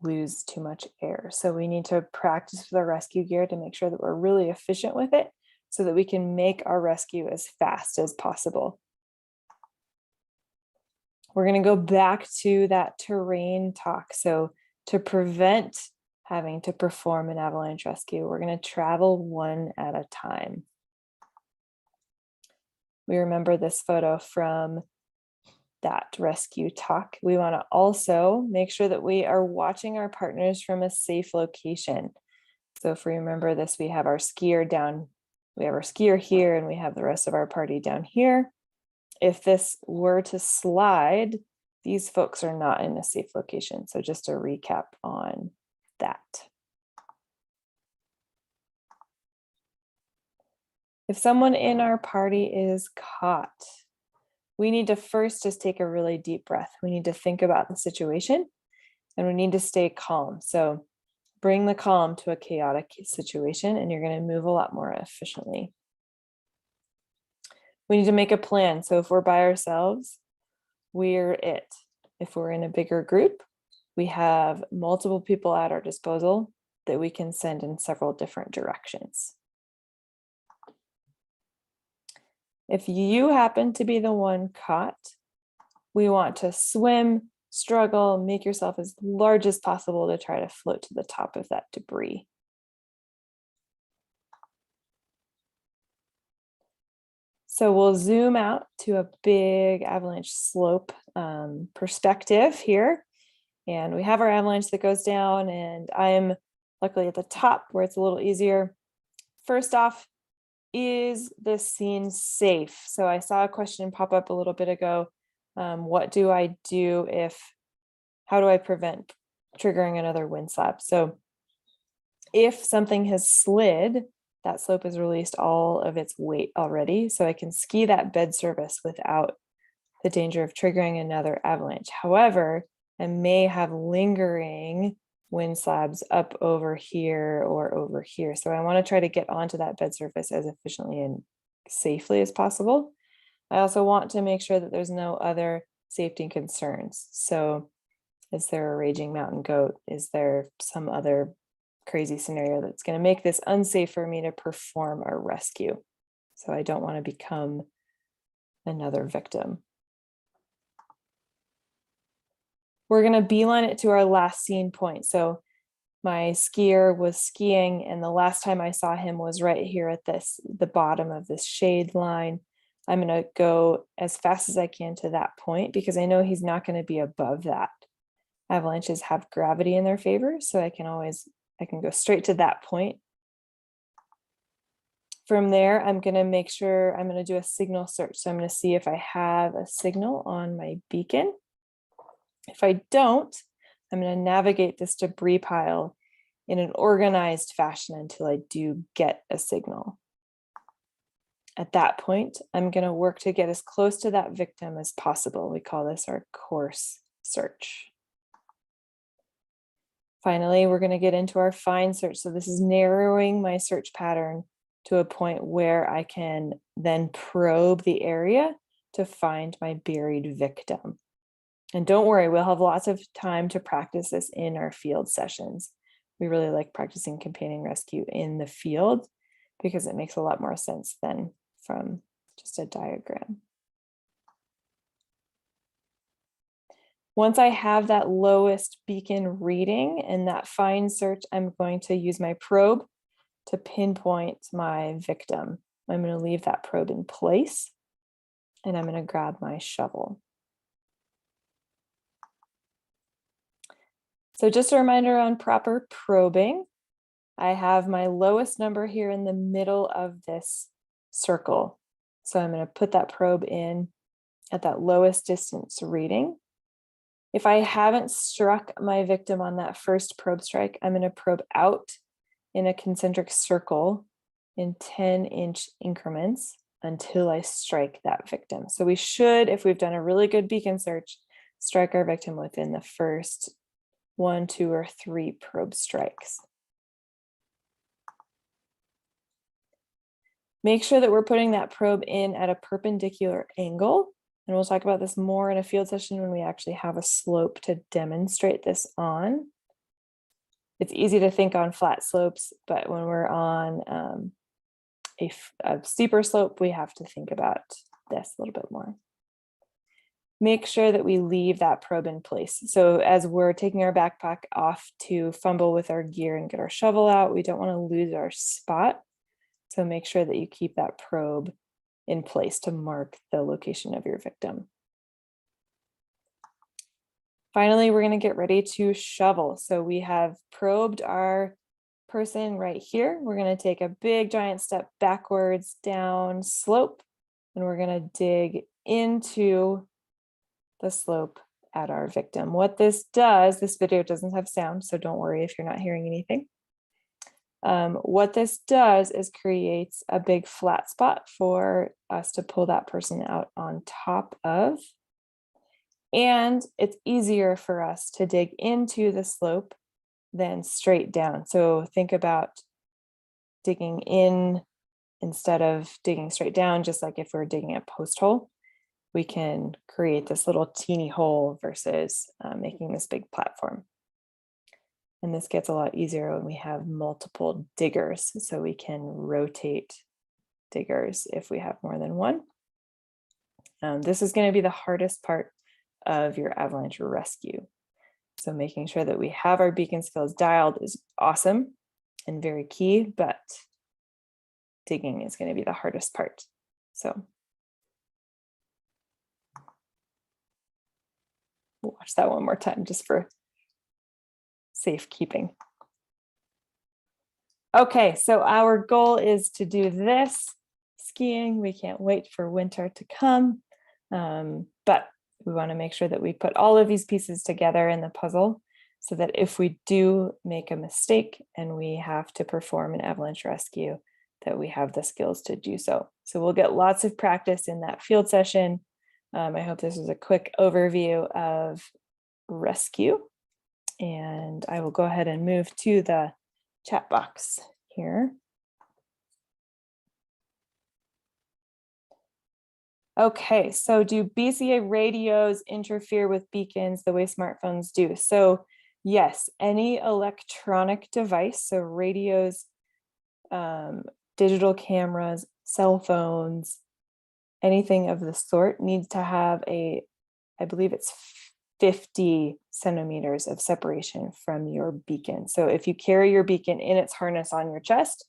lose too much air. So we need to practice with our rescue gear to make sure that we're really efficient with it so that we can make our rescue as fast as possible. We're going to go back to that terrain talk. So to prevent having to perform an avalanche rescue, we're going to travel one at a time. We remember this photo from that rescue talk. We want to also make sure that we are watching our partners from a safe location. So if we remember this, we have our skier down, we have our skier here, and we have the rest of our party down here. If this were to slide, these folks are not in a safe location. So just a recap on that. If someone in our party is caught, we need to first just take a really deep breath. We need to think about the situation and we need to stay calm. So bring the calm to a chaotic situation and you're going to move a lot more efficiently. we need to make a plan. So if we're by ourselves, we're it. If we're in a bigger group, we have multiple people at our disposal that we can send in several different directions. If you happen to be the one caught, we want to swim, struggle, make yourself as large as possible to try to float to the top of that debris. So we'll zoom out to a big avalanche slope perspective here. And we have our avalanche that goes down, and I'm luckily at the top where it's a little easier. First off, is this scene safe? So I saw a question pop up a little bit ago. What do I do how do I prevent triggering another wind slab? So if something has slid, that slope has released all of its weight already. So I can ski that bed surface without the danger of triggering another avalanche. However, I may have lingering wind slabs up over here or over here. So I want to try to get onto that bed surface as efficiently and safely as possible. I also want to make sure that there's no other safety concerns. So is there a raging mountain goat? Is there some other crazy scenario that's going to make this unsafe for me to perform a rescue? So I don't want to become another victim. We're going to beeline it to our last scene point. So my skier was skiing, and the last time I saw him was right here at the bottom of this shade line. I'm going to go as fast as I can to that point because I know he's not going to be above that. Avalanches have gravity in their favor, so I can go straight to that point. From there, I'm going to make sure I'm going to do a signal search. So I'm going to see if I have a signal on my beacon. If I don't, I'm going to navigate this debris pile in an organized fashion until I do get a signal. At that point, I'm going to work to get as close to that victim as possible. We call this our coarse search. Finally, we're going to get into our fine search. So this is narrowing my search pattern to a point where I can then probe the area to find my buried victim. And don't worry, we'll have lots of time to practice this in our field sessions. We really like practicing companion rescue in the field because it makes a lot more sense than from just a diagram. Once I have that lowest beacon reading and that fine search, I'm going to use my probe to pinpoint my victim. I'm going to leave that probe in place, and I'm going to grab my shovel. So just a reminder on proper probing. I have my lowest number here in the middle of this circle. So I'm going to put that probe in at that lowest distance reading. If I haven't struck my victim on that first probe strike, I'm going to probe out in a concentric circle in 10-inch increments until I strike that victim. So we should, if we've done a really good beacon search, strike our victim within the first 1, 2, or 3 probe strikes. Make sure that we're putting that probe in at a perpendicular angle. And we'll talk about this more in a field session when we actually have a slope to demonstrate this on. It's easy to think on flat slopes, but when we're on a steeper slope, we have to think about this a little bit more. Make sure that we leave that probe in place. So as we're taking our backpack off to fumble with our gear and get our shovel out, we don't want to lose our spot. So make sure that you keep that probe in place to mark the location of your victim. Finally, we're going to get ready to shovel. So we have probed our person right here. We're going to take a big giant step backwards down slope, and we're going to dig into the slope at our victim. What this does, this video doesn't have sound, so don't worry if you're not hearing anything. What this does is creates a big flat spot for us to pull that person out on top of. And it's easier for us to dig into the slope than straight down. So think about digging in instead of digging straight down, just like if we're digging a post hole, we can create this little teeny hole versus making this big platform. And this gets a lot easier when we have multiple diggers, so we can rotate diggers if we have more than one. This is going to be the hardest part of your avalanche rescue. So making sure that we have our beacon skills dialed is awesome and very key, but digging is going to be the hardest part. So we'll watch that one more time just for safekeeping. Okay, so our goal is to do this skiing. We can't wait for winter to come, but we want to make sure that we put all of these pieces together in the puzzle so that if we do make a mistake and we have to perform an avalanche rescue, that we have the skills to do so. So we'll get lots of practice in that field session. I hope this was a quick overview of rescue. And I will go ahead and move to the chat box here. Okay, so do BCA radios interfere with beacons the way smartphones do? So yes, any electronic device, so radios, digital cameras, cell phones, anything of the sort needs to have I believe it's 50 centimeters of separation from your beacon. So if you carry your beacon in its harness on your chest,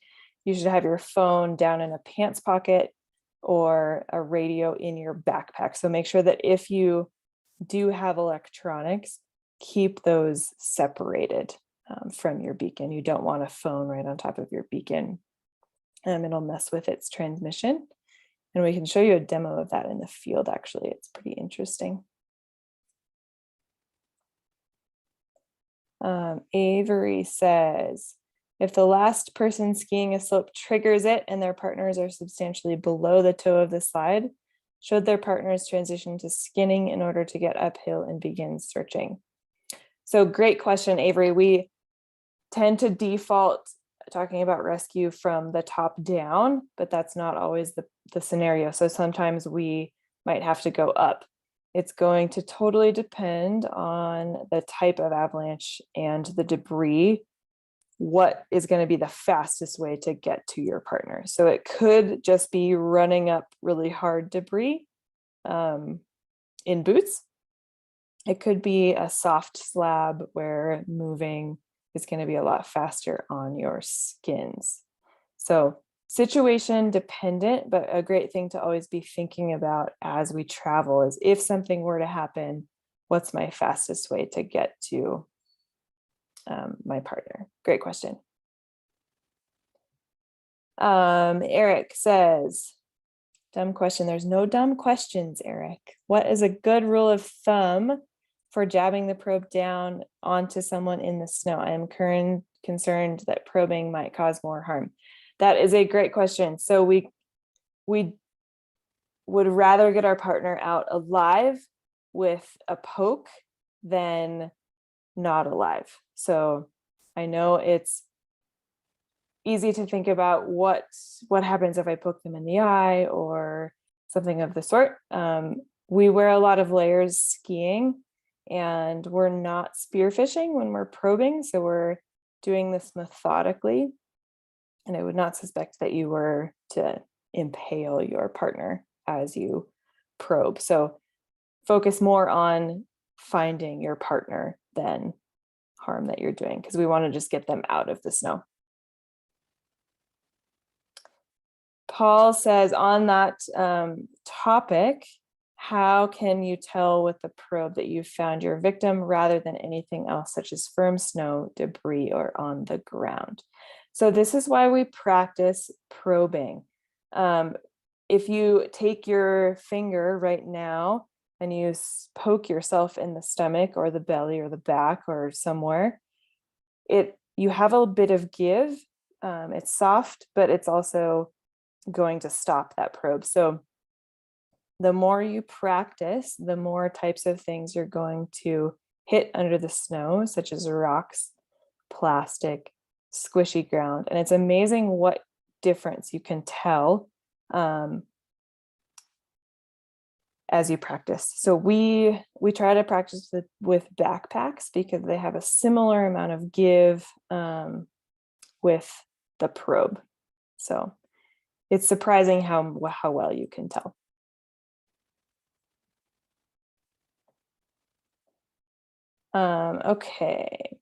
you should have your phone down in a pants pocket or a radio in your backpack. So make sure that if you do have electronics, keep those separated from your beacon. You don't want a phone right on top of your beacon. It'll mess with its transmission. And we can show you a demo of that in the field, actually. It's pretty interesting. Avery says, if the last person skiing a slope triggers it and their partners are substantially below the toe of the slide, should their partners transition to skinning in order to get uphill and begin searching? So great question, Avery. We tend to default talking about rescue from the top down, but that's not always the scenario. So sometimes we might have to go up. It's going to totally depend on the type of avalanche and the debris, what is going to be the fastest way to get to your partner. So it could just be running up really hard debris in boots. It could be a soft slab where moving is going to be a lot faster on your skins. So situation dependent, but a great thing to always be thinking about as we travel is, if something were to happen, what's my fastest way to get to my partner? Great question. Eric says, dumb question. There's no dumb questions, Eric. What is a good rule of thumb for jabbing the probe down onto someone in the snow? I am concerned that probing might cause more harm. That is a great question. So we would rather get our partner out alive with a poke than not alive. So I know it's easy to think about what happens if I poke them in the eye or something of the sort. We wear a lot of layers skiing, and we're not spearfishing when we're probing. So we're doing this methodically. And I would not suspect that you were to impale your partner as you probe. So focus more on finding your partner than harm that you're doing, because we want to just get them out of the snow. Paul says, on that topic, how can you tell with the probe that you've found your victim rather than anything else, such as firm snow, debris, or on the ground? So this is why we practice probing. If you take your finger right now and you poke yourself in the stomach or the belly or the back or somewhere, you have a bit of give. It's soft, but it's also going to stop that probe. So the more you practice, the more types of things you're going to hit under the snow, such as rocks, plastic, squishy ground. And it's amazing what difference you can tell as you practice. So we try to practice with backpacks because they have a similar amount of give with the probe. So it's surprising how well you can tell. Okay.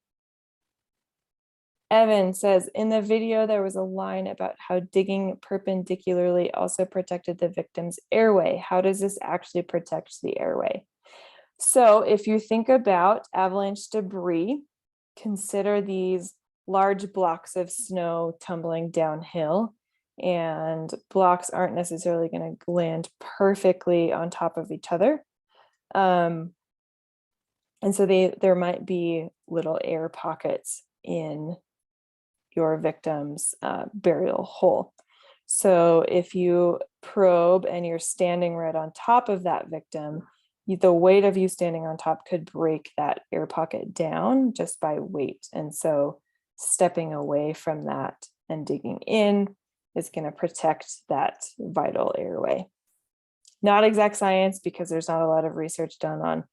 Evan says, in the video, there was a line about how digging perpendicularly also protected the victim's airway. How does this actually protect the airway? So if you think about avalanche debris, consider these large blocks of snow tumbling downhill, and blocks aren't necessarily going to land perfectly on top of each other. And so there might be little air pockets in your victim's burial hole. So if you probe and you're standing right on top of that victim, the weight of you standing on top could break that air pocket down just by weight. And so stepping away from that and digging in is going to protect that vital airway. Not exact science because there's not a lot of research done on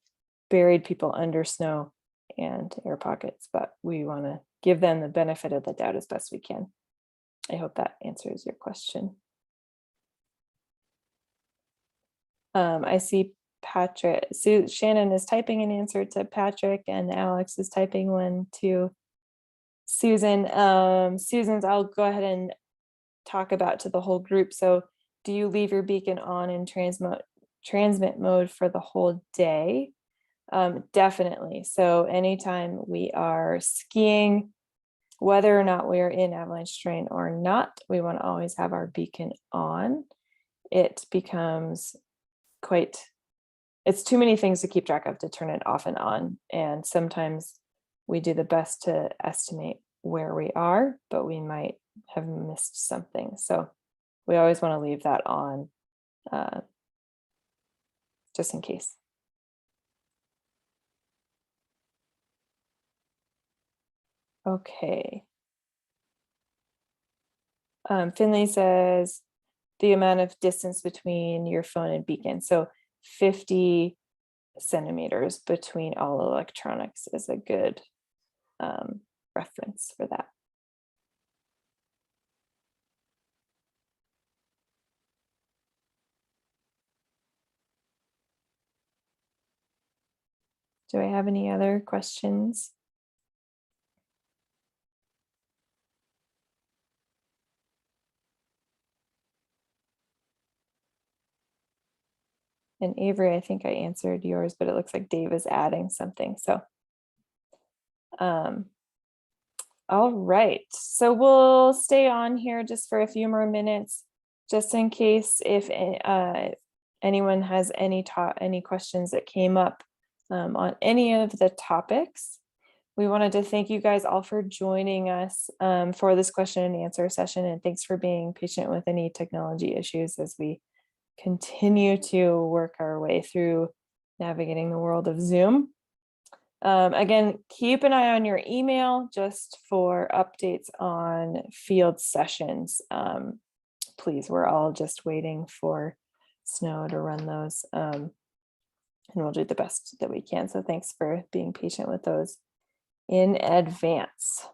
buried people under snow and air pockets, but we want to give them the benefit of the doubt as best we can. I hope that answers your question. I see Patrick, Shannon is typing an answer to Patrick, and Alex is typing one to Susan. Susan's, I'll go ahead and talk about to the whole group. So do you leave your beacon on in transmit mode for the whole day? Definitely. So anytime we are skiing, whether or not we are in avalanche terrain or not, we want to always have our beacon on. It becomes it's too many things to keep track of to turn it off and on. And sometimes we do the best to estimate where we are, but we might have missed something. So we always want to leave that on just in case. Okay. Finley says the amount of distance between your phone and beacon. So 50 centimeters between all electronics is a good reference for that. Do I have any other questions? And Avery, I think I answered yours, but it looks like Dave is adding something. So, all right. So we'll stay on here just for a few more minutes, just in case if anyone has any questions that came up on any of the topics. We wanted to thank you guys all for joining us for this question and answer session, and thanks for being patient with any technology issues as we continue to work our way through navigating the world of Zoom. Again, keep an eye on your email just for updates on field sessions. Please, we're all just waiting for snow to run those, and we'll do the best that we can. So thanks for being patient with those in advance.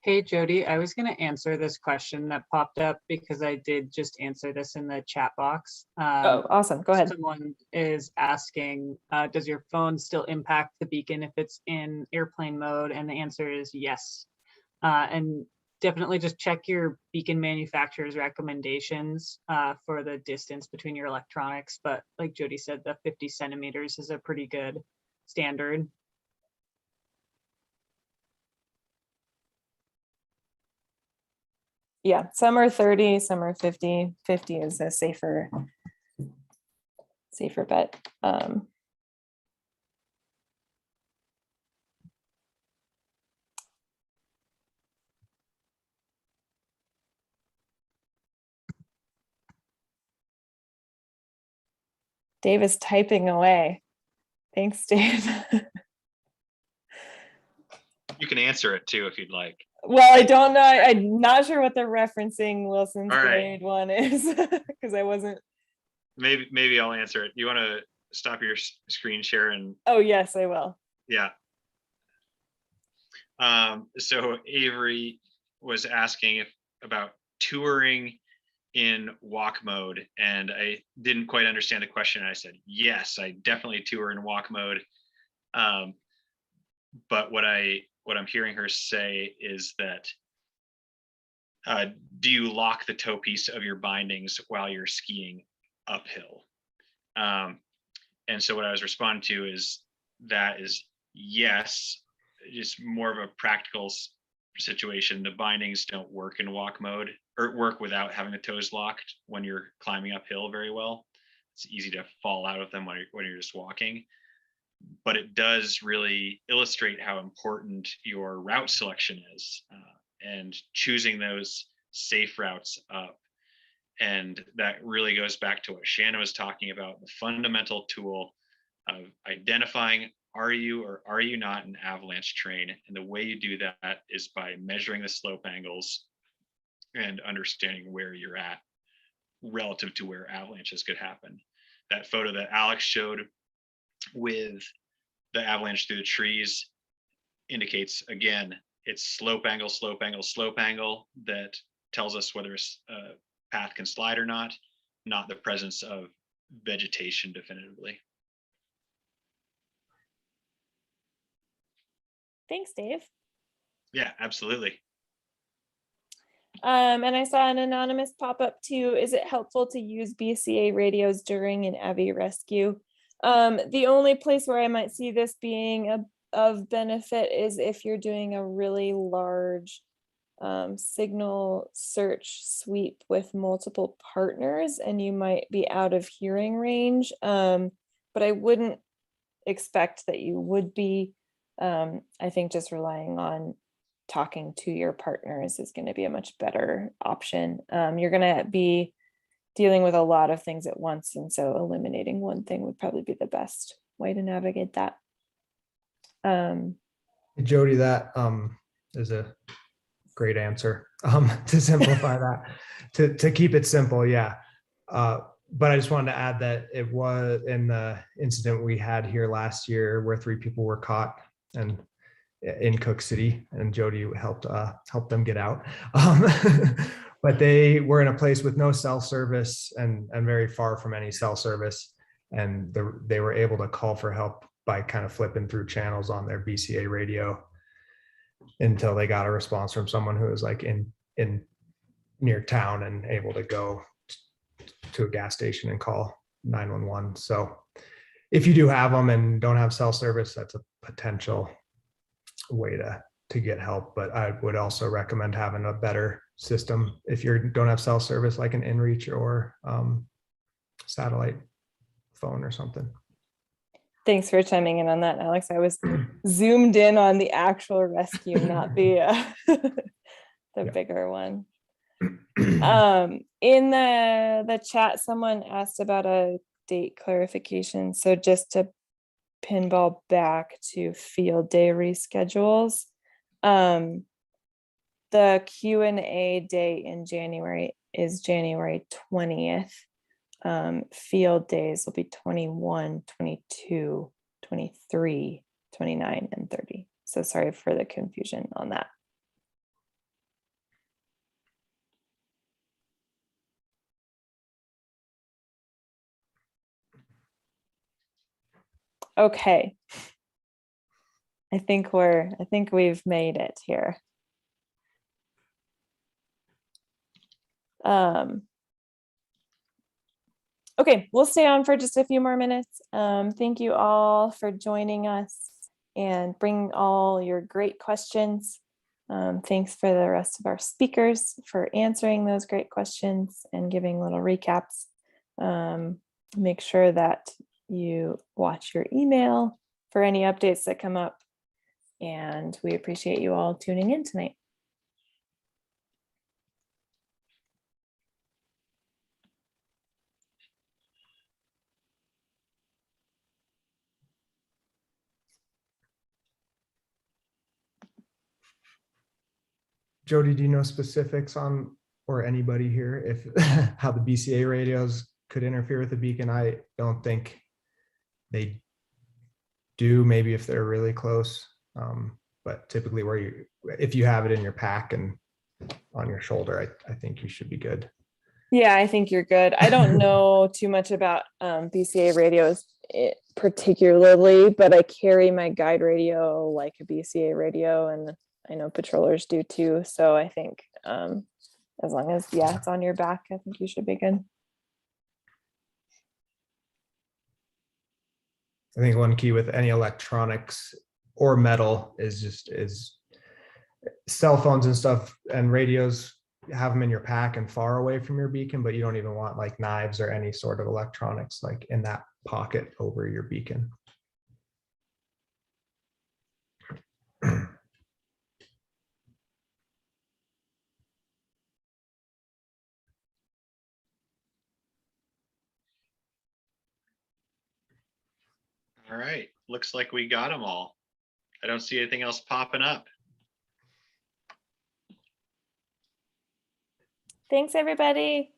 Hey, Jody, I was going to answer this question that popped up because I did just answer this in the chat box. Oh, awesome. Go ahead. Someone is asking, does your phone still impact the beacon if it's in airplane mode? And the answer is yes. And definitely just check your beacon manufacturer's recommendations for the distance between your electronics. But like Jody said, the 50 centimeters is a pretty good standard. Yeah, some are 30, some are 50. 50 is a safer bet. Dave is typing away. Thanks, Dave. You can answer it too if you'd like. Well, I don't know. I'm not sure what the referencing Wilson's All right. grade one is because I wasn't. Maybe I'll answer it. You want to stop your screen share and Oh, yes, I will. yeah. So Avery was asking about touring in walk mode, and I didn't quite understand the question. I said, yes, I definitely tour in walk mode. But what I'm hearing her say is that, do you lock the toe piece of your bindings while you're skiing uphill? And so what I was responding to is yes, just more of a practical situation. The bindings don't work in walk mode, or work without having the toes locked when you're climbing uphill very well. It's easy to fall out of them when you're just walking. But it does really illustrate how important your route selection is, and choosing those safe routes up. And that really goes back to what Shannon was talking about, the fundamental tool of identifying, are you or are you not an avalanche terrain? And the way you do that is by measuring the slope angles and understanding where you're at relative to where avalanches could happen. That photo that Alex showed with the avalanche through the trees indicates, again, it's slope angle, slope angle, slope angle that tells us whether a path can slide or not the presence of vegetation definitively. Thanks, Dave. Yeah, absolutely. And I saw an anonymous pop up too. Is it helpful to use BCA radios during an AV rescue? The only place where I might see this being of benefit is if you're doing a really large signal search sweep with multiple partners and you might be out of hearing range. But I wouldn't expect that you would be. I think just relying on talking to your partners is going to be a much better option. You're going to be dealing with a lot of things at once, and so eliminating one thing would probably be the best way to navigate that. Jody, that is a great answer. To simplify that, to keep it simple, yeah. But I just wanted to add that it was in the incident we had here last year where 3 people were caught and in Cook City, and Jody helped them get out. But they were in a place with no cell service and very far from any cell service, and they were able to call for help by kind of flipping through channels on their BCA radio until they got a response from someone who was like in near town and able to go to a gas station and call 911. So if you do have them and don't have cell service, that's a potential way to get help. But I would also recommend having a better system if you don't have cell service, like an inReach or satellite phone or something. Thanks for chiming in on that, Alex. I was zoomed in on the actual rescue, not the bigger one. In the chat, someone asked about a date clarification. So just to pinball back to field day reschedules, the Q&A day in January is January 20th. Field days will be 21, 22, 23, 29, and 30. So sorry for the confusion on that. Okay. I think we've made it here. Okay, we'll stay on for just a few more minutes. Thank you all for joining us and bringing all your great questions. Thanks for the rest of our speakers for answering those great questions and giving little recaps. Make sure that you watch your email for any updates that come up. And we appreciate you all tuning in tonight. Jody, do you know specifics on, or anybody here, if how the BCA radios could interfere with the beacon? I don't think they do, maybe if they're really close. But typically where you, if you have it in your pack and on your shoulder, I think you should be good. Yeah, I think you're good. I don't know too much about BCA radios particularly, but I carry my guide radio like a BCA radio, and I know patrollers do too. So I think as long as, yeah, it's on your back, I think you should be good. I think one key with any electronics or metal is cell phones and stuff and radios, have them in your pack and far away from your beacon, but you don't even want like knives or any sort of electronics like in that pocket over your beacon. All right, looks like we got them all. I don't see anything else popping up. Thanks, everybody.